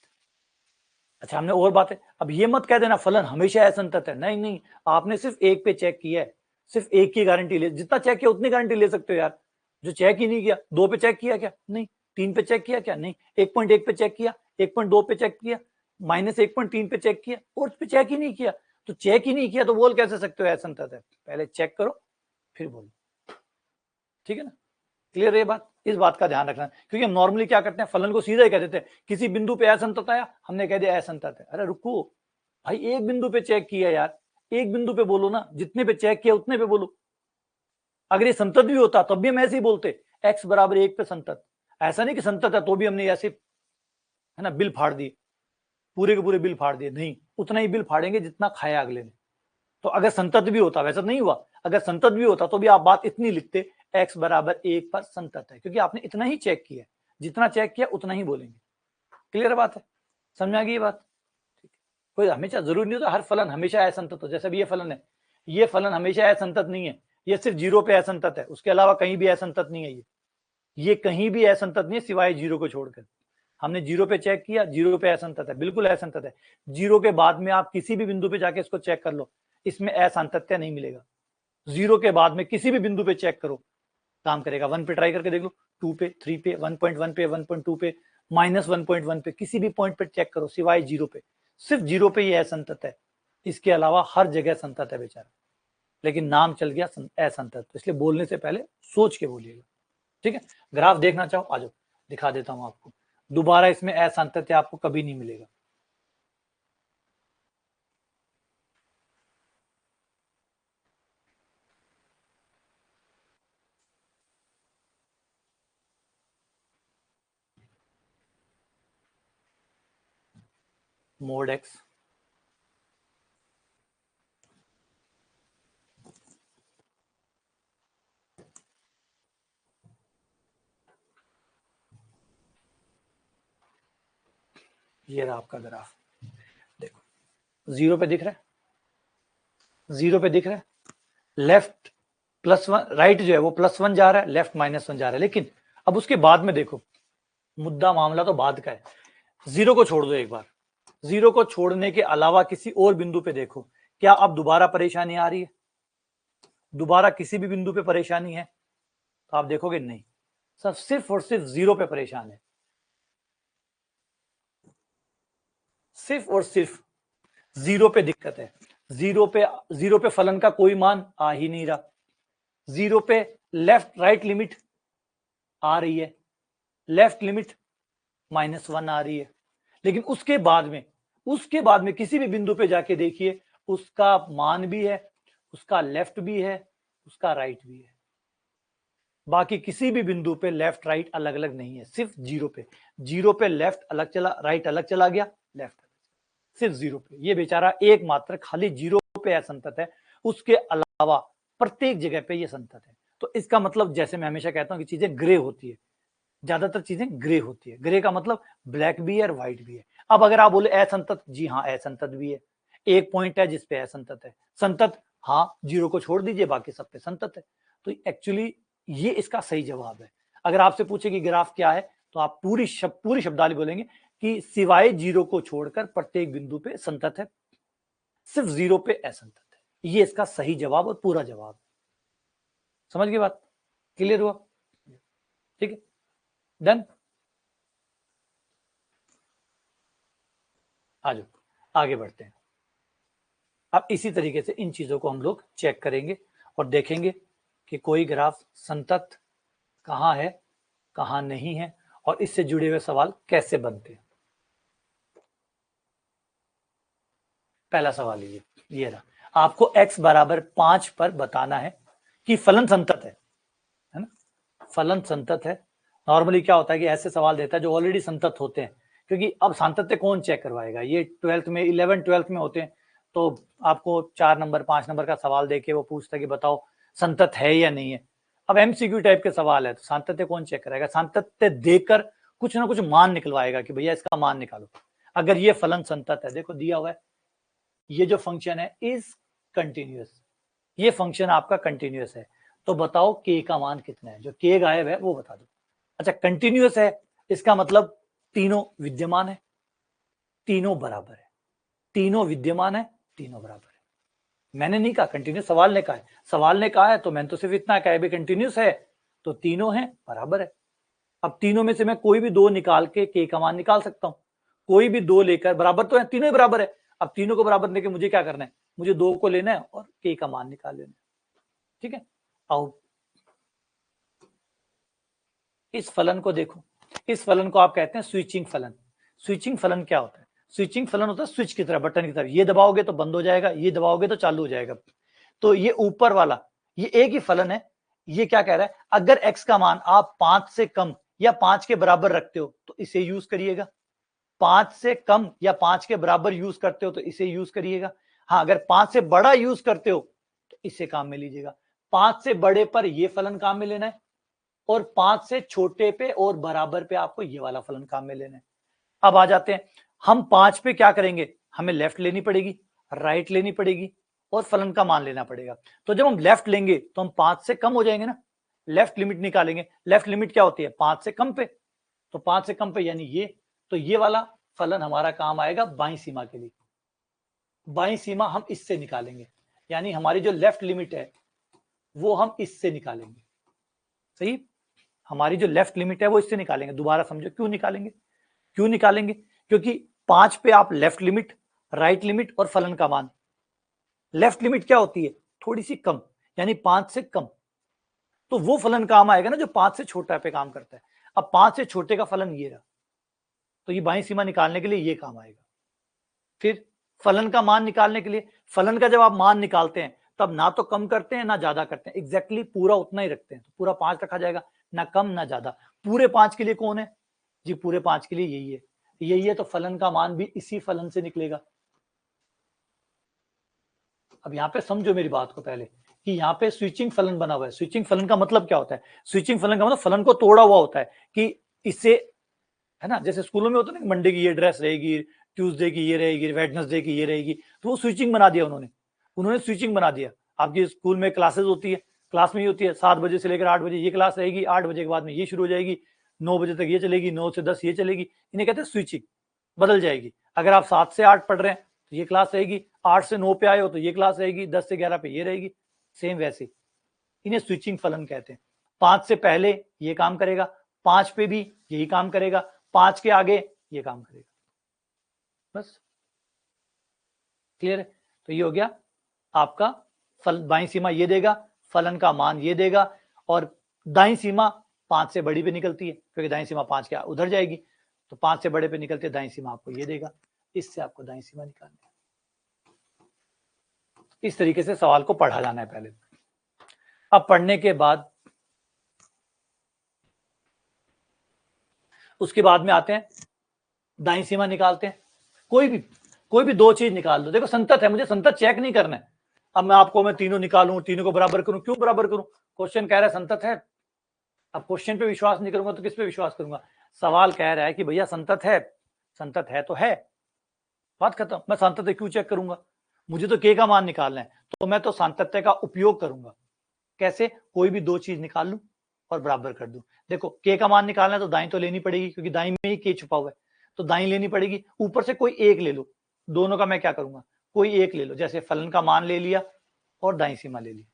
अच्छा, हमने और बातें, अब ये मत कह देना फलन हमेशा असंतत है, नहीं नहीं, आपने सिर्फ 1 पे चेक किया है, सिर्फ 1 की गारंटी ले, जितना चेक किया उतनी गारंटी ले सकते हो यार। जो चेक ही नहीं किया, 2 पे चेक किया क्या? नहीं। 3 पे चेक किया क्या? नहीं। 1.1 पे चेक किया, 1.2 पे चेक किया, -1.3 पे चेक किया, और उस पे चेक ही नहीं किया। तो चेक ही नहीं किया तो बोल कैसे सकते हो असंतत है? पहले चेक करो फिर बोलो, ठीक है ना? क्लियर है ये बात? इस बात का ध्यान रखना, क्योंकि हम नॉर्मली क्या करते हैं, फलन को सीधा ही कह देते हैं, किसी बिंदु पे असंतत आया, हमने कह दिया असंतत है। अरे रुको भाई, एक बिंदु पे चेक किया यार, एक बिंदु पे बोलो ना, जितने पे चेक किया उतने पे बोलो। अगर ये संतत भी होता तब भी हम ऐसे ही बोलते, x बराबर 1 पे संतत। ऐसा नहीं कि संतत है तो भी हमने ऐसे, है ना, बिल फाड़ दिए, पूरे के पूरे बिल फाड़ दिए, नहीं, उतना ही बिल फाड़ेंगे जितना खाया अगले ने। तो अगर संतत भी होता, वैसा नहीं हुआ, अगर संतत भी होता तो भी आप बात इतनी लिखते, x बराबर 1 पर संतत है, क्योंकि आपने इतना ही चेक किया, जितना चेक किया उतना ही बोलेंगे। क्लियर बात है? समझ आ गई ये बात? कोई हमेशा जरूरी नहीं होता हर फलन हमेशा असंतत हो। जैसे भी ये फलन है, ये फलन हमेशा असंतत नहीं है, ये सिर्फ 0 पे असंतत है, उसके अलावा कहीं भी असंतत नहीं है। ये कहीं भी असंतत नहीं है सिवाय 0 को छोड़कर। हमने 0 पे चेक किया, 0 पे असंतत है, बिल्कुल असंतत है। 0 के बाद में आप किसी भी बिंदु पे जाके इसको चेक कर लो, इसमें असंतत्य नहीं मिलेगा। 0 के बाद में किसी भी बिंदु पे चेक करो, काम करेगा। 1 पे ट्राई करके देख लो, 2 पे, 3 पे, 1.1 पे, 1.2 पे, -1.1 पे, किसी भी पॉइंट पे चेक करो सिवाय 0 पे। सिर्फ 0 पे ये असंतत है, इसके अलावा हर जगह संतत है बेचारा, लेकिन नाम चल गया असंतत, तो इसलिए बोलने से पहले सोच के बोलिएगा, ठीक है। ग्राफ देखना चाहो आ जाओ, दिखा देता हूं आपको। दोबारा इसमें असंतत आपको कभी नहीं मिलेगा। मोड एक्स, ये रहा आपका ग्राफ, देखो 0 पे दिख रहा है, 0 पे दिख रहा है, लेफ्ट +1, राइट जो है वो +1 जा रहा है, लेफ्ट -1 जा रहा है। लेकिन अब उसके बाद में देखो, मुद्दा मामला तो बाद का है, 0 को छोड़ दो एक बार, 0 को छोड़ने के अलावा किसी और बिंदु पे देखो, क्या अब दोबारा परेशानी आ रही है? दोबारा किसी भी बिंदु पे परेशानी है? तो आप देखोगे नहीं, सब सिर्फ और सिर्फ 0 पे परेशान है, सिर्फ और सिर्फ 0 पे दिक्कत है। 0 पे फलन का कोई मान आ ही नहीं रहा, 0 पे लेफ्ट राइट लिमिट आ रही है, लेफ्ट लिमिट -1 आ रही है, लेकिन उसके बाद में किसी भी बिंदु पे जाके देखिए, उसका मान भी है, उसका लेफ्ट भी है, उसका राइट भी है। बाकी किसी भी बिंदु पे लेफ्ट राइट अलग अलग नहीं है, सिर्फ 0 पे। 0 पे लेफ्ट अलग चला, राइट अलग चला गया, लेफ्ट सिर्फ 0 पे। ये बेचारा एकमात्र खाली 0 पे असंतत है, उसके अलावा प्रत्येक जगह पे ये संतत है। तो इसका मतलब, जैसे मैं हमेशा कहता हूं कि चीजें ग्रे होती है, ज्यादातर चीजें ग्रे होती है। ग्रे का मतलब ब्लैक भी है और व्हाइट भी है। अब अगर आप बोले असंतत, जी हाँ असंतत भी है, एक पॉइंट है जिसपे असंतत है। संतत, हाँ 0 को छोड़ दीजिए बाकी सब पे संतत है। तो एक्चुअली ये इसका सही जवाब है। अगर आपसे पूछे कि ग्राफ क्या है तो आप पूरी शब्दावली बोलेंगे कि सिवाय जीरो को छोड़कर प्रत्येक बिंदु पे संतत है, सिर्फ जीरो पे असंतत है। ये इसका सही जवाब और पूरा जवाब। समझ गए बात? क्लियर हुआ? ठीक है, डन। आ जाओ आगे बढ़ते हैं। अब इसी तरीके से इन चीजों को हम लोग चेक करेंगे और देखेंगे कि कोई ग्राफ संतत कहाँ है, कहाँ नहीं है, और इससे जुड़े हुए सवाल कैसे बनते हैं। पहला सवाल ये रहा, आपको x बराबर 5 पर बताना है कि फलन संतत है ना? फलन संतत है। नॉर्मली क्या होता है कि ऐसे सवाल देता है जो ऑलरेडी संतत होते हैं, क्योंकि अब सातत्य कौन चेक करवाएगा? ये 12th में 11-12th में होते हैं, तो आपको 4 नंबर 5 नंबर का सवाल देके वो पूछता है कि बताओ संतत है या नहीं है। अब एमसीक्यू टाइप के सवाल है तो सातत्य कौन चेक कराएगा? सातत्य देकर कुछ ना कुछ मान निकलवाएगा कि भैया इसका मान निकालो। अगर ये फलन संतत है, देखो दिया हुआ है ये जो फंक्शन है इज कंटिन्यूअस, ये फंक्शन आपका कंटिन्यूअस है, तो बताओ के का मान कितना है? जो के गायब है वो बता दो। अच्छा, कंटिन्यूअस है इसका मतलब तीनों विद्यमान है, तीनों बराबर है, तीनों विद्यमान है, तीनों बराबर है। मैंने नहीं कहा कंटिन्यूअस, सवाल ने कहा है। सवाल ने कहा है तो मैंने तो सिर्फ इतना कहा है कंटिन्यूअस है तो तीनों है बराबर है। अब तीनों में से मैं कोई भी दो निकाल के का मान निकाल सकता हूं, कोई भी दो लेकर, बराबर तो है, तीनों ही बराबर है। अब तीनों को बराबर लेके मुझे क्या करना है? मुझे दो को लेना है और के का मान निकाल लेना है। ठीक है, आओ इस फलन को देखो। इस फलन को आप कहते हैं स्विचिंग फलन। स्विचिंग फलन क्या होता है? स्विचिंग फलन होता है स्विच की तरह, बटन की तरह, ये दबाओगे तो बंद हो जाएगा, ये दबाओगे तो चालू हो जाएगा। तो ये ऊपर वाला ये एक ही फलन है। ये क्या कह रहा है? अगर x का मान आप 5 से कम या 5 के बराबर रखते हो तो इसे यूज करिएगा, 5 से कम या 5 के बराबर यूज करते हो तो इसे यूज करिएगा। हाँ, अगर 5 से बड़ा यूज करते हो तो इसे काम में लीजिएगा। 5 से बड़े पर ये फलन काम में लेना है और 5 से छोटे पे और बराबर पे आपको ये वाला फलन काम में लेना है। अब आ जाते हैं हम 5 पे क्या करेंगे? हमें लेफ्ट लेनी पड़ेगी, राइट लेनी पड़ेगी और फलन का मान लेना पड़ेगा। तो जब हम लेफ्ट लेंगे तो हम 5 से कम हो जाएंगे ना, लेफ्ट लिमिट निकालेंगे। लेफ्ट लिमिट क्या होती है? 5 से कम पे, तो 5 से कम पे यानी ये, तो ये वाला फलन हमारा काम आएगा बाईं सीमा के लिए। बाईं सीमा हम इससे निकालेंगे, यानी हमारी जो लेफ्ट लिमिट है वो हम इससे निकालेंगे। सही, हमारी जो लेफ्ट लिमिट है वो इससे निकालेंगे। दोबारा समझो क्यों निकालेंगे? क्यों निकालेंगे? क्योंकि 5 पे आप लेफ्ट लिमिट, राइट लिमिट और फलन का मान, लेफ्ट लिमिट क्या होती है? थोड़ी सी कम, यानी 5 से कम, तो वो फलन काम आएगा ना जो 5 से छोटा पे काम करता है। अब 5 से छोटे का फलन ये रहा, तो ये बाईं सीमा निकालने के लिए ये काम आएगा। फिर फलन का मान निकालने के लिए, फलन का जब आप मान निकालते हैं तब ना तो कम करते हैं ना ज्यादा करते हैं, एग्जैक्टली पूरा उतना ही रखते हैं, तो पूरा 5 रखा जाएगा, ना कम ना ज्यादा। पूरे 5 के लिए कौन है जी? पूरे 5 के लिए यही है, यही है, तो फलन का मान भी इसी फलन से निकलेगा। अब यहाँ पे समझो मेरी बात को पहले कि यहाँ पे स्विचिंग फलन बना हुआ है। स्विचिंग फलन का मतलब क्या होता है? स्विचिंग फलन का मतलब फलन को तोड़ा हुआ होता है कि इससे, है ना, जैसे स्कूलों में होता है ना, मंडे की ये ड्रेस रहेगी, ट्यूसडे की ये रहेगी, वेडनेसडे की ये रहेगी, तो वो स्विचिंग बना दिया उन्होंने स्विचिंग बना दिया। आपकी स्कूल में क्लासेस होती है, क्लास में ये होती है 7 बजे से लेकर 8 बजे ये क्लास रहेगी, 8 बजे के बाद में ये शुरू हो जाएगी, 9 बजे तक ये चलेगी, 9 से 10 ये चलेगी। इन्हें कहते हैं स्विचिंग, बदल जाएगी। अगर आप 7 से 8 पढ़ रहे हैं तो ये क्लास रहेगी, 8 से 9 पे आए हो तो ये क्लास रहेगी, 10 से 11 पे ये रहेगी, सेम वैसे। इन्हें स्विचिंग फलन कहते हैं। 5 से पहले ये काम करेगा, 5 पे भी यही काम करेगा, 5 के आगे ये काम करेगा। बस क्लियर है? तो ये हो गया आपका फल, बाईं सीमा ये देगा, फलन का मान ये देगा, और दाईं सीमा 5 से बड़ी पे निकलती है क्योंकि दाईं सीमा 5 के उधर जाएगी, तो 5 से बड़े पे निकलते दाईं सीमा आपको ये देगा। इससे आपको दाईं सीमा निकालनी है। इस तरीके से सवाल को पढ़ा जाना है पहले। अब पढ़ने के बाद उसके बाद में आते हैं दाईं सीमा निकालते हैं। कोई भी दो चीज निकाल दो। देखो संतत है, मुझे संतत चेक नहीं करना है। अब मैं तीनों निकालूं, तीनों को बराबर करूं, क्यों बराबर करूं? क्वेश्चन कह रहा है संतत है। अब क्वेश्चन पे विश्वास नहीं करूंगा तो किस पे विश्वास करूंगा? सवाल कह रहा है कि भैया संतत है, संतत है तो है, बात खत्म। मैं सातत्य क्यों चेक करूंगा? मुझे तो के का मान निकालना है, तो मैं तो सातत्य का उपयोग करूंगा। कैसे? कोई भी दो चीज निकाल लूं और बराबर कर दूं। देखो के का मान निकालना है तो दाई तो लेनी पड़ेगी, क्योंकि दाई में ही के छुपा हुआ है, तो दाई लेनी पड़ेगी। ऊपर से कोई एक ले लो, दोनों का मैं क्या करूंगा, कोई एक ले लो, जैसे फलन का मान ले लिया और दाई सीमा ले ली,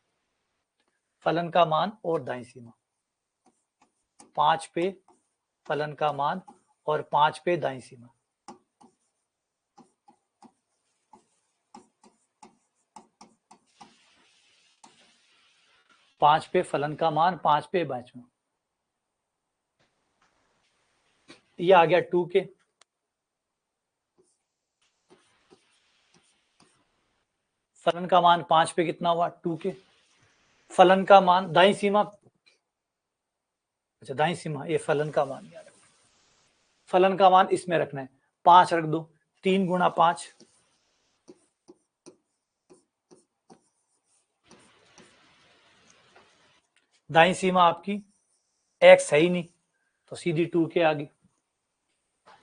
फलन का मान और दाई सीमा, 5 पे फलन का मान और 5 पे दाई सीमा। पांच पे फलन का मान, 5 पे दाई सीमा, ये आ गया 2k। फलन का मान 5 पे कितना हुआ, 2k। फलन का मान दाई सीमा, अच्छा दाई सीमा, ये फलन का मान, यार फलन का मान इसमें रखना है, 5 रख दो, 3 गुणा 5, दाई सीमा आपकी x है ही नहीं तो सीधी 2k आ गई।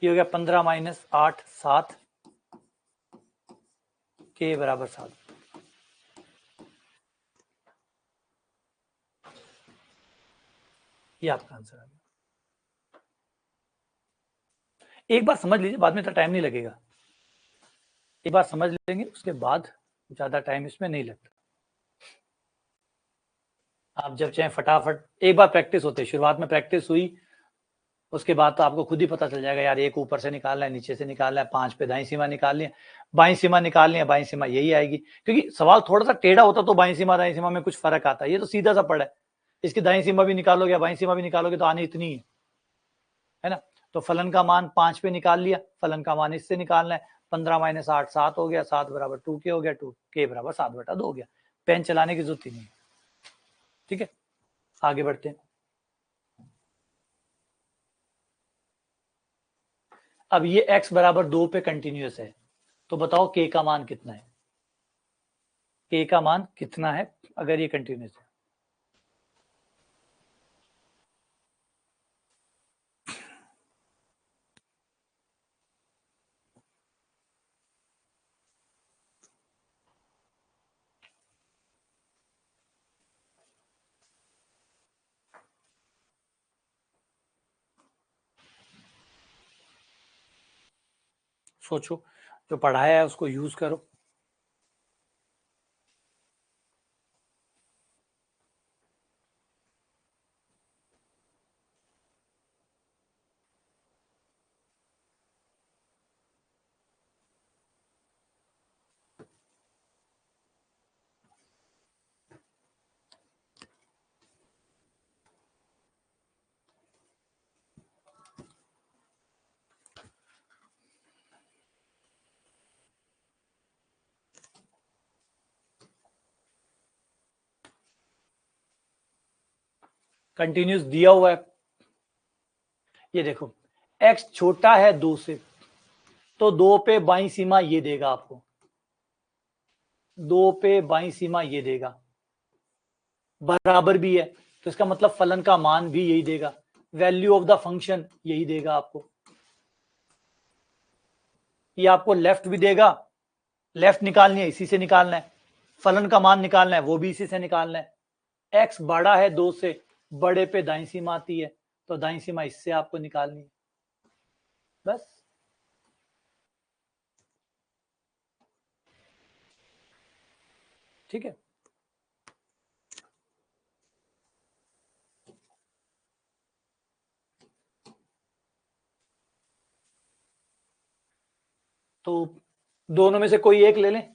ये हो गया 15 माइनस 8 7, k बराबर 7। ये आपका आंसर आ गया। एक बार समझ लीजिए, बाद में इतना टाइम नहीं लगेगा, एक बार समझ लेंगे उसके बाद ज्यादा टाइम इसमें नहीं लगता। आप जब चाहे फटाफट, एक बार प्रैक्टिस होते, शुरुआत में प्रैक्टिस हुई, उसके बाद तो आपको खुद ही पता चल जाएगा, यार एक ऊपर से निकालना है, नीचे से निकालना है, 5 पे दाई सीमा निकालनी है, बाई सीमा निकालनी है, बाई सीमा यही आएगी। क्योंकि सवाल थोड़ा सा टेढ़ा होता तो बाई सीमा दाई सीमा में कुछ फर्क आता है, ये तो सीधा सा पड़ा है, इसकी दाई सीमा भी निकालोगे बाई सीमा भी निकालोगे तो आनी इतनी है ना। तो फलन का मान 5 पे निकाल लिया, फलन का मान इससे निकालना है, 15 माइनस 8 7 हो गया, 7 बराबर 2k हो गया, 2k बराबर 7/2 हो गया। पेन चलाने की जरूरत ही नहीं, ठीक है आगे बढ़ते हैं। अब ये x बराबर 2 पे कंटिन्यूअस है, तो बताओ k का मान कितना है, k का मान कितना है अगर ये कंटिन्यूअस है। सोचो, जो पढ़ाया है उसको यूज करो। कंटिन्यूस दिया हुआ है, ये देखो x छोटा है 2 से, तो 2 पे बाई सीमा ये देगा आपको, 2 पे बाई सीमा ये देगा, बराबर भी है तो इसका मतलब फलन का मान भी यही देगा, वैल्यू ऑफ द फंक्शन यही देगा आपको, ये आपको लेफ्ट भी देगा, लेफ्ट निकालनी है इसी से निकालना है, फलन का मान निकालना है वो भी इसी से निकालना है। x बड़ा है 2 से, बड़े पे दाईं सीमा आती है, तो दाईं सीमा इससे आपको निकालनी है, बस। ठीक है, तो दोनों में से कोई एक ले लें,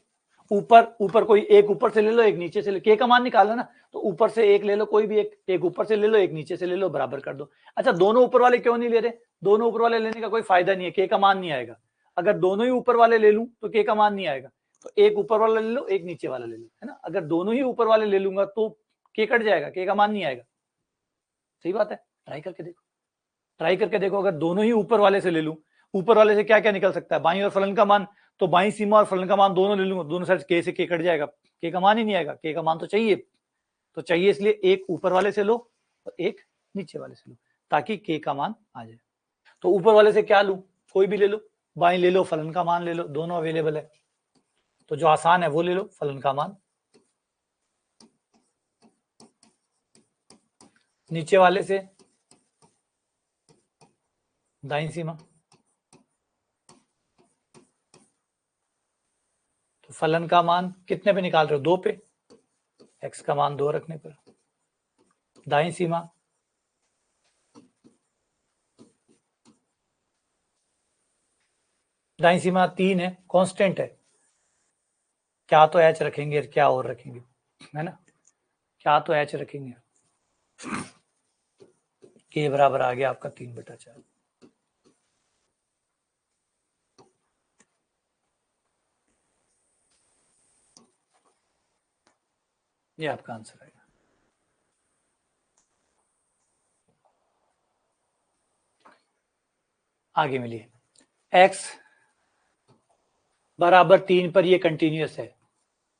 ऊपर कोई एक ऊपर से ले लो, एक नीचे से ले, के का मान निकालना ना, तो ऊपर से एक ले लो, कोई भी एक ऊपर से ले लो, एक नीचे से ले लो, बराबर कर दो। अच्छा दोनों ऊपर वाले क्यों नहीं ले रहे, दोनों ऊपर वाले लेने का कोई फायदा नहीं है, के का मान नहीं आएगा। अगर दोनों ही ऊपर वाले ले लूं तो के का मान नहीं आएगा, तो एक ऊपर वाला ले लो, एक नीचे वाला ले लो, है ना। अगर दोनों ही ऊपर वाले ले लूंगा तो के कट जाएगा, के का मान नहीं आएगा। सही बात है, ट्राई करके देखो, ट्राई करके देखो, अगर दोनों ही ऊपर वाले से ले लूं, ऊपर वाले से क्या क्या निकल सकता है, बाई और फलन का मान, तो बाई सीमा और फलन का मान दोनों ले लूंगा, दोनों साइड के से के कट जाएगा, के का मान ही नहीं आएगा, के का मान तो चाहिए, तो चाहिए इसलिए एक ऊपर वाले से लो और एक नीचे वाले से लो, ताकि के का मान आ जाए। तो ऊपर वाले से क्या लूं, कोई भी ले लो, बाई ले लो, फलन का मान ले लो, दोनों अवेलेबल है, तो जो आसान है वो ले लो, फलन का मान। नीचे वाले से दाईं सीमा, तो फलन का मान कितने पे निकाल रहे हो? 2 पे, x का मान 2 रखने पर। दाईं सीमा दाईं सीमा 3 है, कांस्टेंट है, क्या तो h रखेंगे क्या और रखेंगे, है ना, क्या तो h रखेंगे। k बराबर आ गया आपका 3/4। ये आपका आंसर आएगा। आगे मिलिए, x बराबर 3 पर ये कंटिन्यूअस है,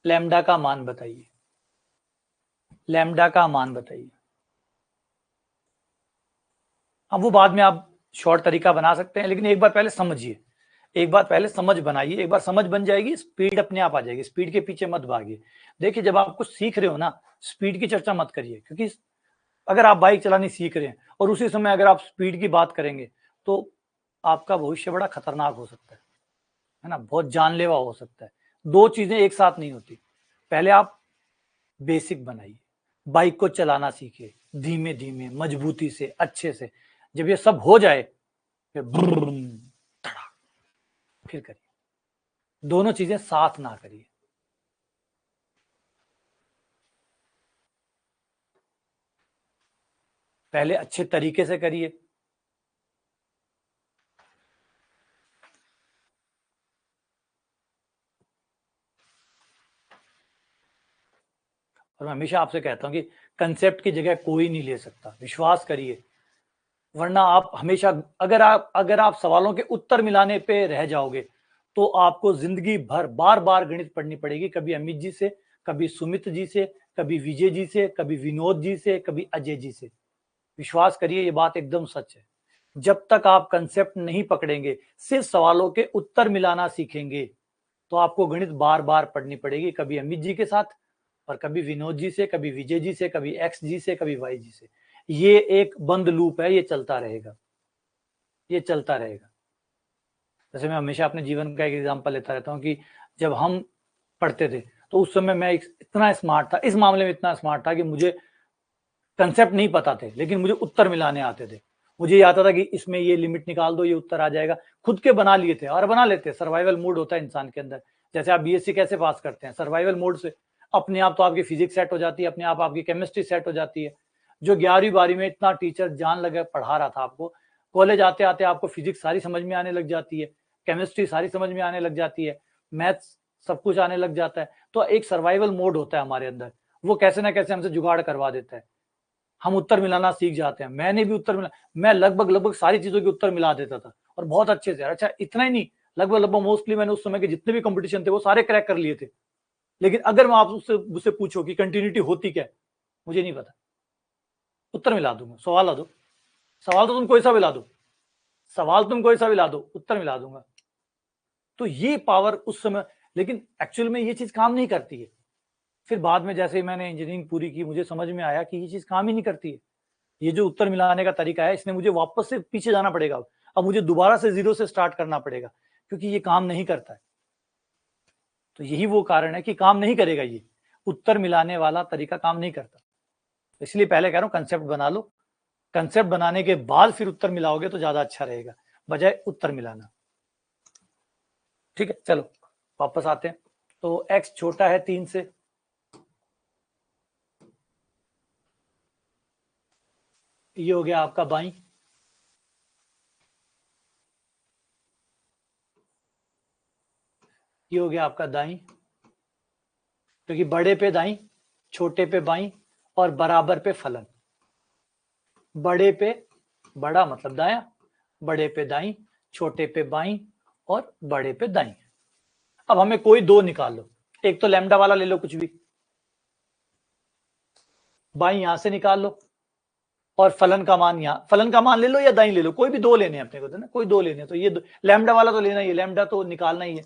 लैम्डा का मान बताइए, लैम्डा का मान बताइए। अब वो बाद में आप शॉर्ट तरीका बना सकते हैं, लेकिन एक बार पहले समझिए, एक बार पहले समझ बनाइए, एक बार समझ बन जाएगी स्पीड अपने आप आ जाएगी, स्पीड के पीछे मत भागिए। देखिए जब आप कुछ सीख रहे हो ना, स्पीड की चर्चा मत करिए, क्योंकि अगर आप बाइक चलानी सीख रहे हैं और उसी समय अगर आप स्पीड की बात करेंगे तो आपका भविष्य बड़ा खतरनाक हो सकता है ना, बहुत जानलेवा हो सकता है। दो चीजें एक साथ नहीं होती। पहले आप बेसिक बनाइए, बाइक को चलाना सीखिए धीमे धीमे, मजबूती से, अच्छे से। जब ये सब हो जाए फिर फिर करिए, दोनों चीजें साथ ना करिए। पहले अच्छे तरीके से करिए। और मैं हमेशा आपसे कहता हूं कि कंसेप्ट की जगह कोई नहीं ले सकता, विश्वास करिए, वरना आप हमेशा अगर आप सवालों के उत्तर मिलाने पे रह जाओगे तो आपको जिंदगी भर बार बार गणित पढ़नी पड़ेगी, कभी अमित जी से, कभी सुमित जी से, कभी विजय जी से, कभी विनोद जी से, कभी अजय जी से। विश्वास करिए ये बात एकदम सच है। जब तक आप कंसेप्ट नहीं पकड़ेंगे, सिर्फ सवालों के उत्तर मिलाना सीखेंगे, तो आपको गणित बार बार पढ़नी पड़ेगी, कभी अमित जी के साथ और कभी विनोद जी से, कभी विजय जी से, कभी एक्स जी से, कभी वाई जी से। ये एक बंद लूप है, ये चलता रहेगा, ये चलता रहेगा। जैसे मैं हमेशा अपने जीवन का एक एग्जांपल लेता रहता हूँ कि जब हम पढ़ते थे तो उस समय मैं इतना स्मार्ट था, इस मामले में इतना स्मार्ट था कि मुझे कंसेप्ट नहीं पता थे, लेकिन मुझे उत्तर मिलाने आते थे। मुझे ये आता था कि इसमें ये लिमिट निकाल दो, ये उत्तर आ जाएगा। खुद के बना लिए थे और बना लेते हैं, सर्वाइवल मोड होता है इंसान के अंदर। जैसे आप बीएससी कैसे पास करते हैं? सर्वाइवल मोड से। अपने आप तो आपकी फिजिक्स सेट हो जाती है, अपने आप आपकी केमिस्ट्री सेट हो जाती है। जो 11वीं 12वीं में इतना टीचर जान लगा पढ़ा रहा था आपको, कॉलेज आते आते आपको फिजिक्स सारी समझ में आने लग जाती है, केमिस्ट्री सारी समझ में आने लग जाती है, मैथ्स सब कुछ आने लग जाता है। तो एक सर्वाइवल मोड होता है हमारे अंदर, वो कैसे ना कैसे हमसे जुगाड़ करवा देता है, हम उत्तर मिलाना सीख जाते हैं। मैंने भी उत्तर मिला, मैं लगभग सारी चीजों के उत्तर मिला देता था और बहुत अच्छे से। अच्छा इतना ही नहीं, लगभग मोस्टली मैंने उस समय के जितने भी कंपटीशन थे वो सारे क्रैक कर लिए थे। लेकिन अगर मैं आप उससे पूछो कि कंटिन्यूटी होती क्या है, मुझे नहीं पता, उत्तर मिला दूंगा। सवाल ला दो, सवाल तो तुम कोई सा भी ला दो, सवाल तुम कोई सा भी ला दो, उत्तर मिला दूंगा। तो ये पावर उस समय, लेकिन एक्चुअल में ये चीज काम नहीं करती है। फिर बाद में जैसे ही मैंने इंजीनियरिंग पूरी की, मुझे समझ में आया कि ये चीज काम ही नहीं करती है। ये जो उत्तर मिलाने का तरीका है, इसने मुझे वापस से पीछे जाना पड़ेगा, अब मुझे दोबारा से जीरो से स्टार्ट करना पड़ेगा, क्योंकि ये काम नहीं करता है। तो यही वो कारण है कि काम नहीं करेगा, ये उत्तर मिलाने वाला तरीका काम नहीं करता। इसलिए पहले कह रहा हूं कंसेप्ट बना लो, कंसेप्ट बनाने के बाद फिर उत्तर मिलाओगे तो ज्यादा अच्छा रहेगा, बजाय उत्तर मिलाना। ठीक है, चलो वापस आते हैं। तो x छोटा है 3 से, ये हो गया आपका बाई, ये हो गया आपका दाई, क्योंकि बड़े पे दाई, छोटे पे बाई और बराबर पे फलन। बड़े पे बड़ा मतलब दाया, बड़े पे दाई, छोटे पे बाई और बड़े पे दाई। अब हमें कोई दो निकाल लो, एक तो लैम्डा वाला ले लो कुछ भी, बाई यहां से निकाल लो और फलन का मान यहां, फलन का मान ले लो या दाई ले लो, कोई भी दो लेने हैं अपने को, ना कोई दो लेने हैं। तो ये लैम्डा वाला तो लेना ही है, लैम्डा तो निकालना ही है,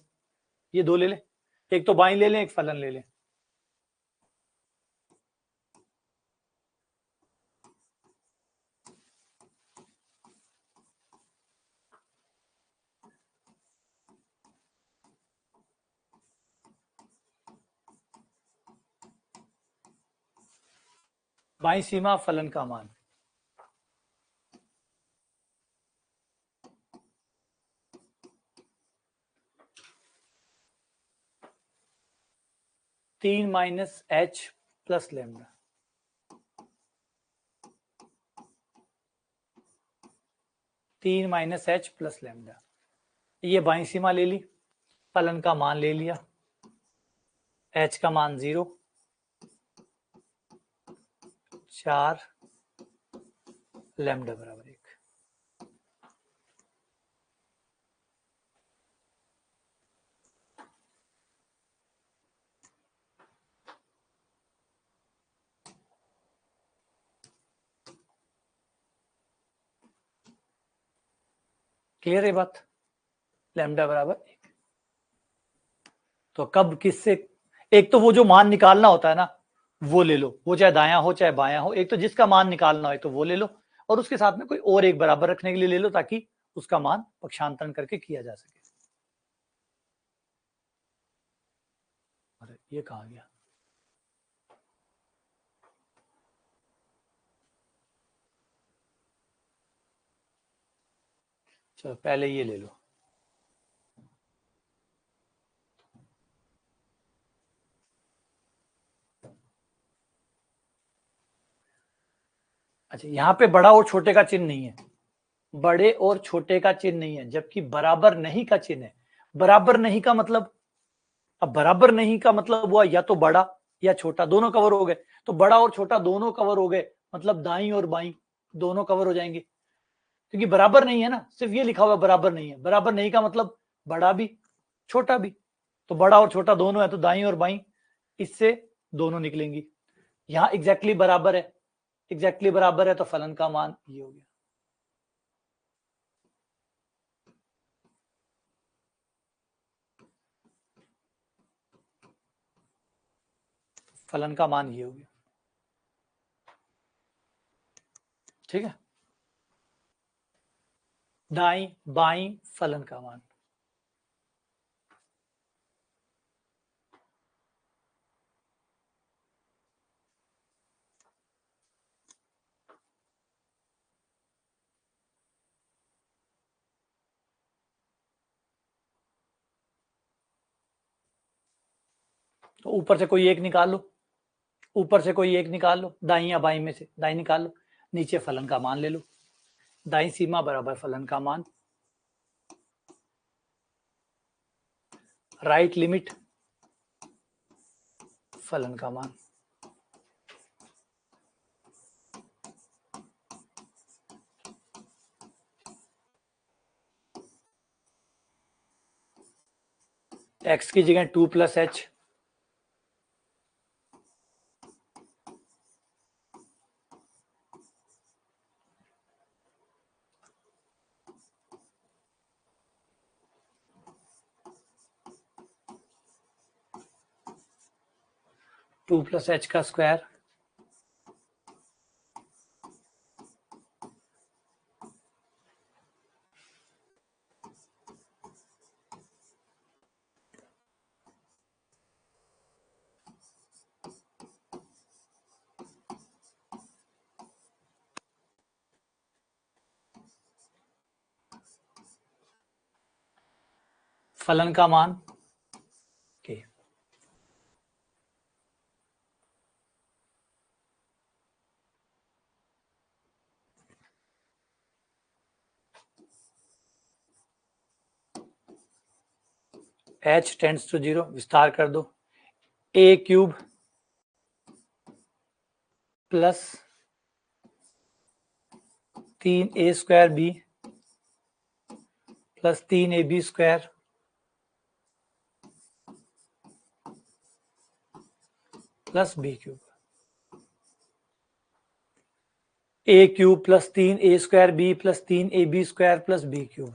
ये दो ले ले, एक तो बाई ले लें, एक फलन ले लें। बाईं सीमा फलन का मान। तीन माइनस एच प्लस लैम्डा। तीन माइनस एच प्लस लैम्डा, ये बाईं सीमा ले ली, फलन का मान ले लिया, एच का मान 0, 4 लैम्डा बराबर 1। क्लियर है बात? लैम्डा बराबर 1। तो कब किससे, एक तो वो जो मान निकालना होता है ना वो ले लो, वो चाहे दायां हो चाहे बायां हो, एक तो जिसका मान निकालना हो तो वो ले लो, और उसके साथ में कोई और एक बराबर रखने के लिए ले लो ताकि उसका मान पक्षांतरण करके किया जा सके। अरे ये कहाँ गया? चलो पहले ये ले लो। अच्छा, यहाँ पे बड़ा और छोटे का चिन्ह नहीं है, बड़े और छोटे का चिन्ह नहीं है, जबकि बराबर नहीं का चिन्ह है। बराबर नहीं का मतलब, अब बराबर नहीं का मतलब हुआ या तो बड़ा या छोटा, दोनों कवर हो गए। तो बड़ा और छोटा दोनों कवर हो गए, मतलब दाई और बाई दोनों कवर हो जाएंगे, क्योंकि बराबर नहीं है ना, सिर्फ ये लिखा हुआ बराबर नहीं है। बराबर नहीं का मतलब बड़ा भी छोटा भी, तो बड़ा और छोटा दोनों है तो दाई और बाई इससे दोनों निकलेंगी। यहाँ एग्जैक्टली बराबर है, एग्जैक्टली बराबर है तो फलन का मान ये हो गया। फलन का मान ये हो गया। ठीक है, दाई बाई फलन का मान। तो ऊपर से कोई एक निकाल लो, ऊपर से कोई एक निकाल लो, दाई या बाई में से दाई निकाल लो, नीचे फलन का मान ले लो, दाई सीमा बराबर फलन का मान, राइट लिमिट फलन का मान। एक्स की जगह 2 plus H, two plus H का स्क्वायर, फलन का मान के। एच टेंड्स टू 0, विस्तार कर दो, a cube plus 3a square b plus 3ab square plus b cube. A cube plus 3a square b plus 3ab square plus b cube,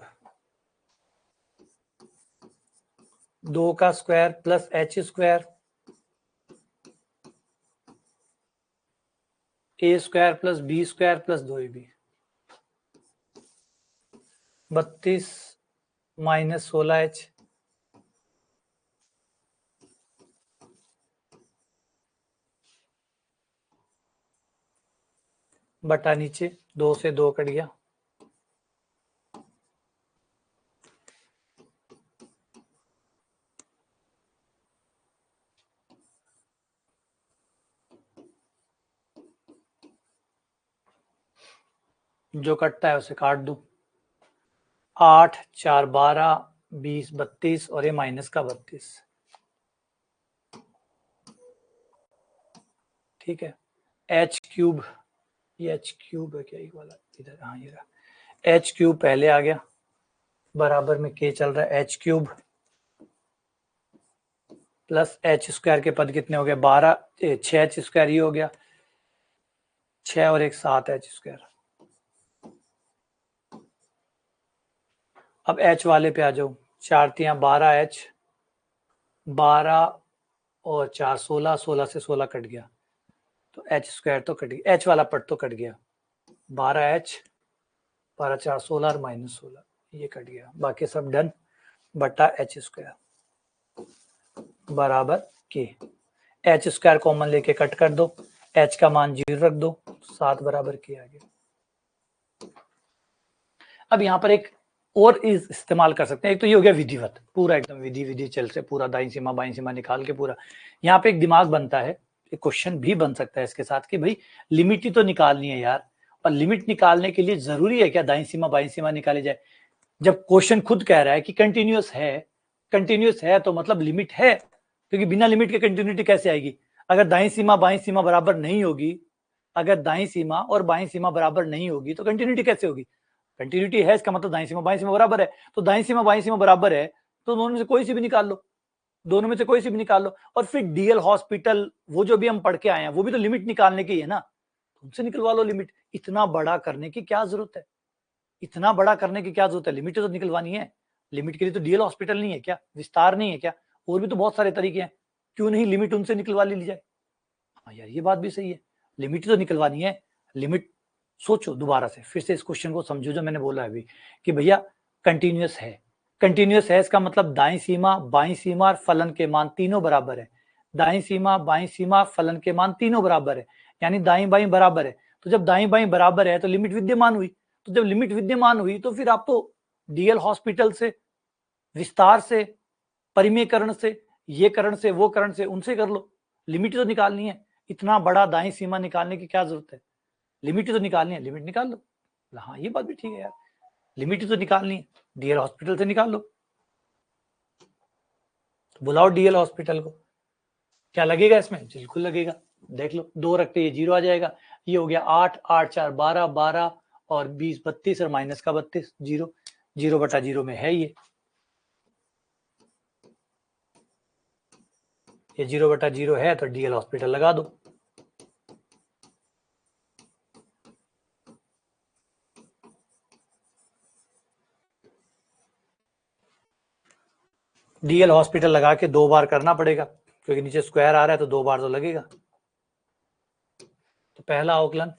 2 का square plus h square, a square plus b square plus 2ab, 32 minus 16h बटा नीचे 2 से 2 cut गया, जो कटता है उसे काट दूं। 8 4 12 20 32 और ये माइनस का 32। ठीक है, एच क्यूब, ये एच क्यूब है क्या, ये वाला इधर, हाँ ये रहा, एच क्यूब पहले आ गया, बराबर में के चल रहा है, H cube plus h square के पद कितने हो गए, 12 6 एच स्क्वायर, ये हो गया 6 और 1 7 एच स्क्वायर। अब एच वाले पे आ जाओ, 4 3 12 एच, 12 और 4 16, 16 से 16 कट गया, तो एच स्क्वायर तो कट गया, एच वाला पद तो कट गया, 12 एच 12 4 16 और माइनस 16, ये कट गया, बाकी सब डन, बटा एच स्क्वायर बराबर के। एच स्क्वायर कॉमन लेके कट कर दो, एच का मान 0 रख दो, 7 बराबर के आ गया। अब यहाँ पर एक और इस्तेमाल कर सकते हैं, एक तो ये हो गया विधिवत, पूरा एकदम विधि चल से पूरा दाईं सीमा बाईं सीमा निकाल के पूरा, यहाँ पे एक दिमाग बनता है, एक क्वेश्चन भी बन सकता है इसके साथ कि भाई लिमिट ही तो निकालनी है यार, और लिमिट निकालने के लिए जरूरी है क्या दाईं सीमा बाईं सीमा निकाली जाए, जब क्वेश्चन खुद कह रहा है कि कंटिन्यूस है तो मतलब लिमिट है, क्योंकि बिना लिमिट के कंटिन्यूटी कैसे आएगी, अगर दाईं सीमा बाईं सीमा बराबर नहीं होगी, अगर दाईं सीमा और बाईं सीमा बराबर नहीं होगी तो कंटिन्यूटी कैसे होगी, कंटिन्यूटी है इसका मतलब दाईं सीमा बाईं सीमा बराबर है, तो दाईं सीमा बाईं सीमा बराबर है तो दोनों में से कोई सी भी निकाल लो, दोनों में से कोई सी भी निकाल लो, और फिर डीएल हॉस्पिटल वो जो भी हम पढ़ के आए हैं वो भी तो लिमिट निकालने की है ना, उनसे निकलवा लो लिमिट, इतना बड़ा करने की क्या जरूरत है, इतना बड़ा करने की क्या जरूरत है, लिमिट तो निकलवानी है, लिमिट के लिए तो डीएल हॉस्पिटल नहीं है क्या, विस्तार नहीं है क्या, और भी तो बहुत सारे तरीके हैं, क्यों नहीं लिमिट उनसे निकलवा ली जाए। हाँ यार ये बात भी सही है, लिमिट तो निकलवानी है, लिमिट सोचो दोबारा से, फिर से इस क्वेश्चन को समझो जो मैंने बोला अभी कि भैया कंटिन्यूस है, कंटिन्यूस है इसका मतलब दाईं सीमा बाईं सीमा और फलन के मान तीनों बराबर है, दाईं सीमा बाईं सीमा फलन के मान तीनों बराबर है, यानी दाईं बाईं बराबर है, तो जब दाईं बाईं बराबर है तो लिमिट विद्यमान हुई, तो जब लिमिट विद्यमान हुई तो फिर आप तो डीएल हॉस्पिटल से, विस्तार से, परिमेयकरण से, ये करण से, वो करण से, उनसे कर लो, लिमिट तो निकालनी है, इतना बड़ा दाईं सीमा निकालने की क्या जरूरत है, लिमिट तो निकालनी है, लिमिट निकाल लो। हाँ ये बात भी ठीक है यार, लिमिट तो निकालनी है, डीएल हॉस्पिटल से निकाल लो, बुलाओ डीएल हॉस्पिटल को, क्या लगेगा इसमें, बिल्कुल लगेगा, देख लो 2 रखते ये 0 आ जाएगा, ये हो गया 8 8 4 12 12 और 20 32 और माइनस का 32, 0 0 बटा 0 में है ये 0 बटा 0 है, तो डीएल हॉस्पिटल लगा दो, डीएल हॉस्पिटल लगा के 2 बार करना पड़ेगा क्योंकि नीचे स्क्वायर आ रहा है तो 2 बार तो लगेगा, तो पहला अवकलन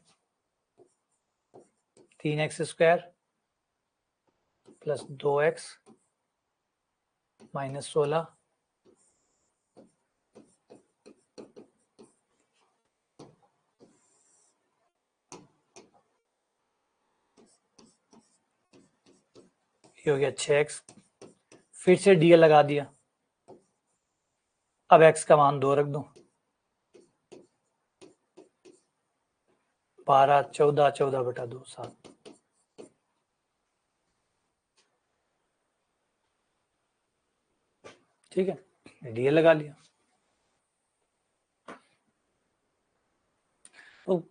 3x square plus 2x minus 16 ये हो गया 6x, फिर से डीएल लगा दिया, अब x का मान 2 रख दो, 12 14 14 बटा 2 7, ठीक है, डीएल लगा लिया, तो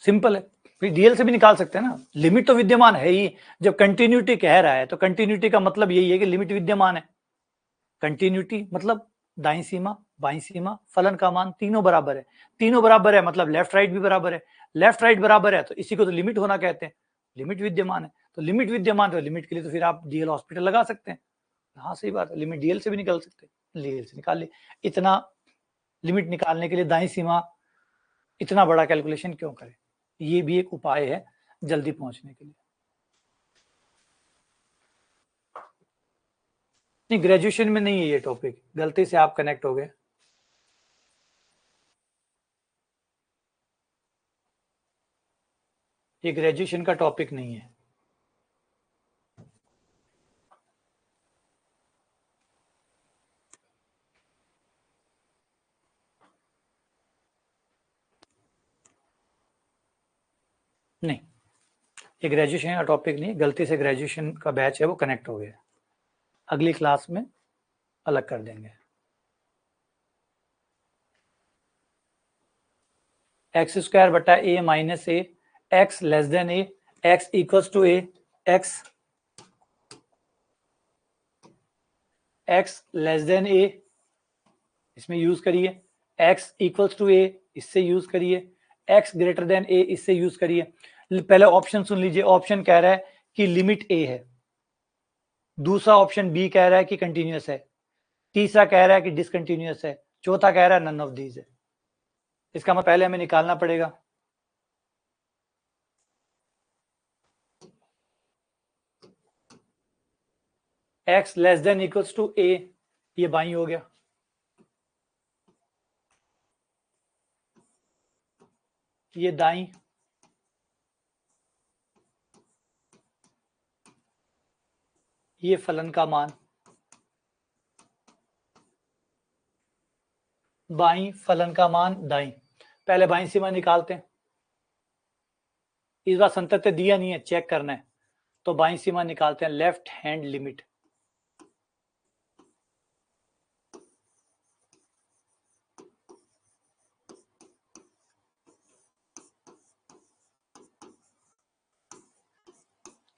सिंपल है, फिर डीएल से भी निकाल सकते हैं ना, लिमिट तो विद्यमान है ही, जब कंटिन्यूटी कह रहा है तो कंटिन्यूटी का मतलब यही है कि लिमिट विद्यमान है, कंटिन्यूटी मतलब दाईं सीमा बाईं सीमा फलन का मान तीनों बराबर है, तीनों बराबर है मतलब लेफ्ट राइट भी बराबर है, लेफ्ट राइट बराबर है तो इसी को तो लिमिट होना कहते हैं, लिमिट विद्यमान है, तो लिमिट विद्यमान है, तो लिमिट के लिए तो फिर आप डीएल हॉस्पिटल लगा सकते हैं, हाँ सही बात है, लिमिट डीएल से भी निकाल सकते हैं, डीएल से निकाल ली, इतना लिमिट निकालने के लिए दाईं सीमा इतना बड़ा कैलकुलेशन क्यों करें, ये भी एक उपाय है जल्दी पहुंचने के लिए। नहीं ग्रेजुएशन में नहीं है ये टॉपिक, गलती से आप कनेक्ट हो गए, ये ग्रेजुएशन का टॉपिक नहीं है। नहीं, ये ग्रेजुएशन का टॉपिक नहीं, गलती से ग्रेजुएशन का बैच है वो कनेक्ट हो गया, अगली क्लास में अलग कर देंगे। एक्स स्क्वायर बटा a minus a, x less than a, x equals to a, x less than a, इसमें यूज करिए, एक्स इक्वल्स टू ए इससे यूज करिए, एक्स ग्रेटर देन ए इससे यूज करिए। पहले ऑप्शन सुन लीजिए, ऑप्शन कह रहा है कि लिमिट ए है, दूसरा ऑप्शन बी कह रहा है कि कंटिन्यूअस है, तीसरा कह रहा है कि डिसकंटिन्यूअस है, चौथा कह रहा है नन ऑफ दीज है। इसका मतलब पहले हमें निकालना पड़ेगा x less than equals to a, ये बाई हो गया, ये दाई, ये फलन का मान, बाई फलन का मान दाई। पहले बाई सीमा निकालते हैं, इस बार संतत्य दिया नहीं है, चेक करना है, तो बाई सीमा निकालते हैं, लेफ्ट हैंड लिमिट,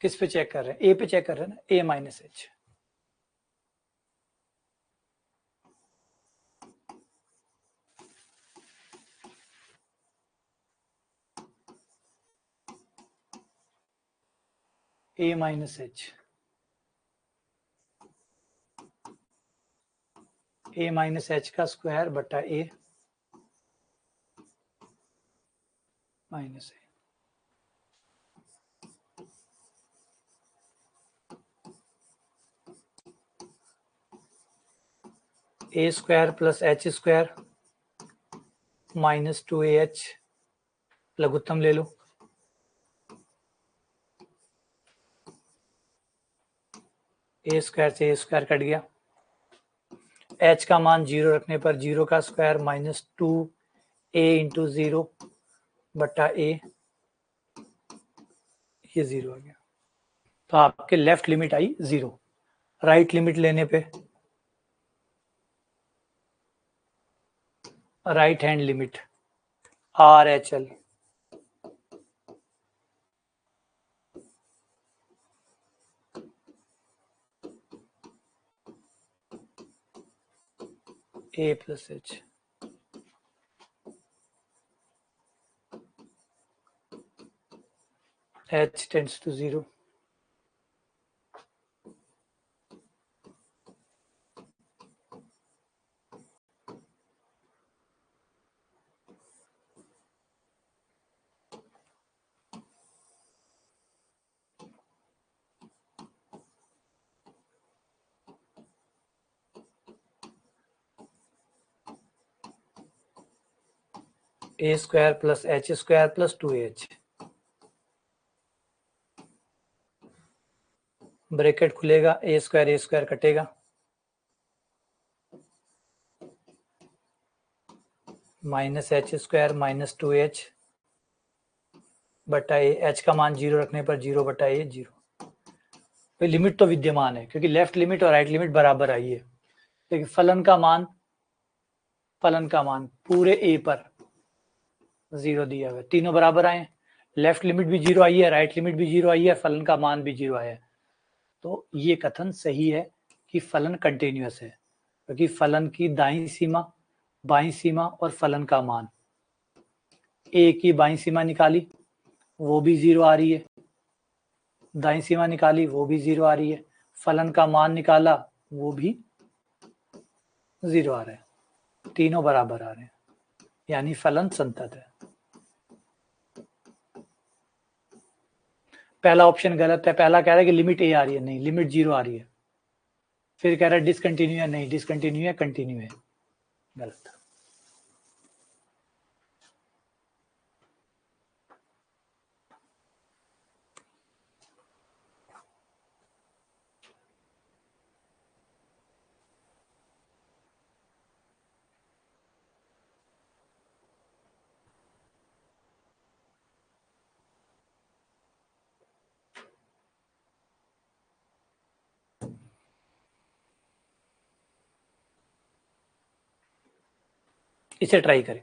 किस पे चेक कर रहे हैं, ए पे चेक कर रहे हैं ना, a minus h, a minus h, a minus h का स्क्वायर बटा a minus a, a square plus h square minus 2AH, लघुत्तम ले लो, ए स्क्वायर से ए स्क्वायर कट गया, h का मान 0 रखने पर 0 का स्क्वायर माइनस 2a इंटू 0 बटा a, ये 0 आ गया। तो आपके left limit I 0, right limit लेने पे right hand limit RHL, a plus h, h tends to 0, a square plus h square plus 2h, bracket खुलेगा, a स्क्वायर कटेगा, minus h square minus 2h बटा a, h का मान 0 रखने पर 0 बटा a 0। तो लिमिट तो विद्यमान है क्योंकि लेफ्ट लिमिट और राइट लिमिट बराबर आई है, लेकिन फलन का मान पूरे a पर 0 दिया हुआ है, तीनों बराबर आए, लेफ्ट लिमिट भी 0 आई है, राइट लिमिट भी 0 आई है, फलन का मान भी 0 आया है। तो ये कथन सही है कि फलन कंटिन्यूअस है, क्योंकि फलन की दाईं सीमा, बाईं सीमा और फलन का मान, a की बाईं सीमा निकाली वो भी 0 आ रही है, दाईं सीमा निकाली वो भी 0 आ रही है, फलन का मान निकाला वो भी 0 आ रहा है, तीनों बराबर आ रहे हैं, यानी फलन संतत है। पहला ऑप्शन गलत है, पहला कह रहा है कि लिमिट a आ रही है, नहीं लिमिट 0 आ रही है, फिर कह रहा है डिसकंटिन्यू है, नहीं डिसकंटिन्यू है, कंटिन्यू है, गलत। इसे ट्राई करें।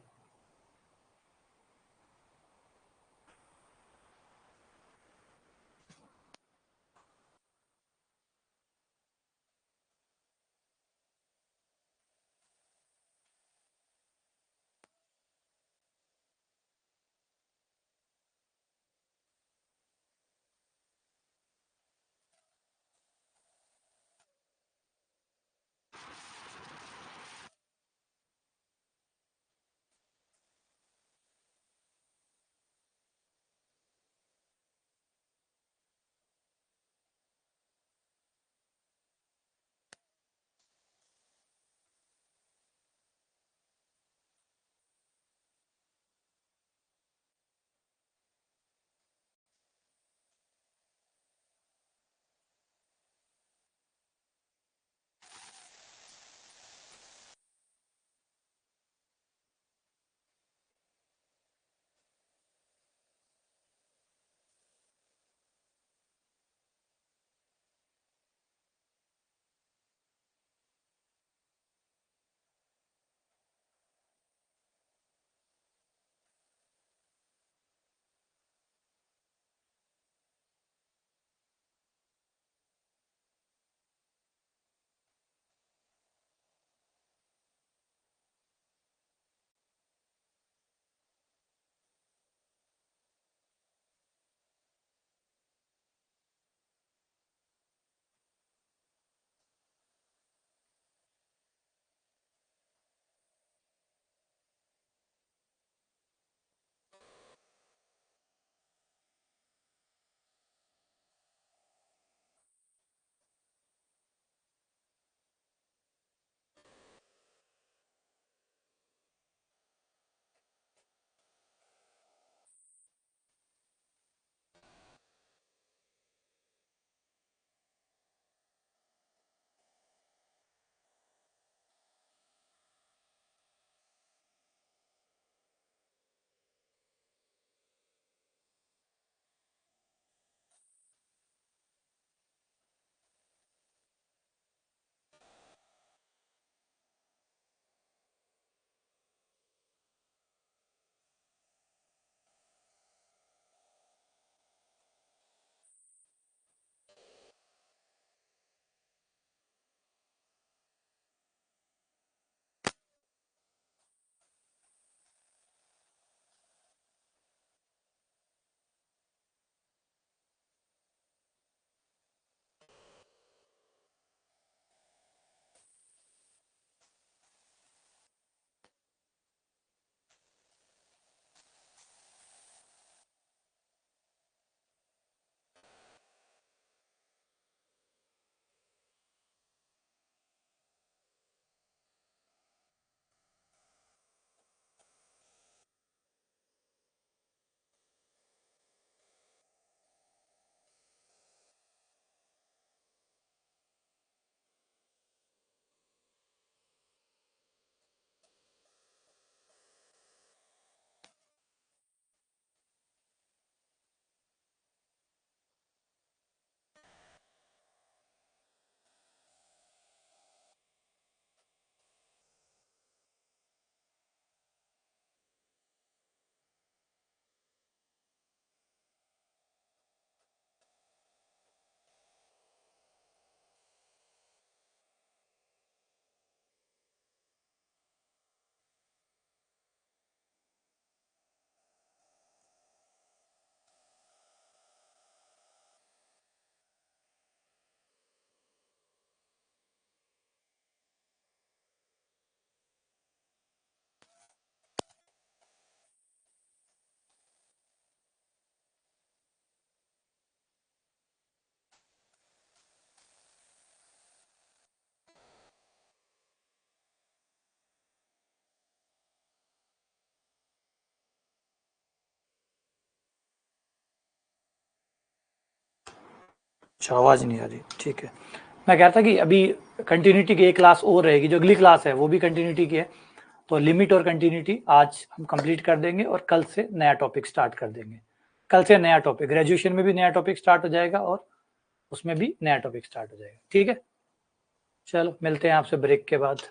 अच्छा, आवाज़ नहीं आ रही, ठीक है। मैं कह रहा था कि अभी कंटिन्यूटी की एक क्लास और रहेगी, जो अगली क्लास है वो भी कंटिन्यूटी की है। तो लिमिट और कंटिन्यूटी आज हम कंप्लीट कर देंगे और कल से नया टॉपिक स्टार्ट कर देंगे। कल से नया टॉपिक, ग्रेजुएशन में भी नया टॉपिक स्टार्ट हो जाएगा और उसमें भी नया टॉपिक स्टार्ट हो जाएगा, ठीक है? चलो मिलते हैं आपसे ब्रेक के बाद।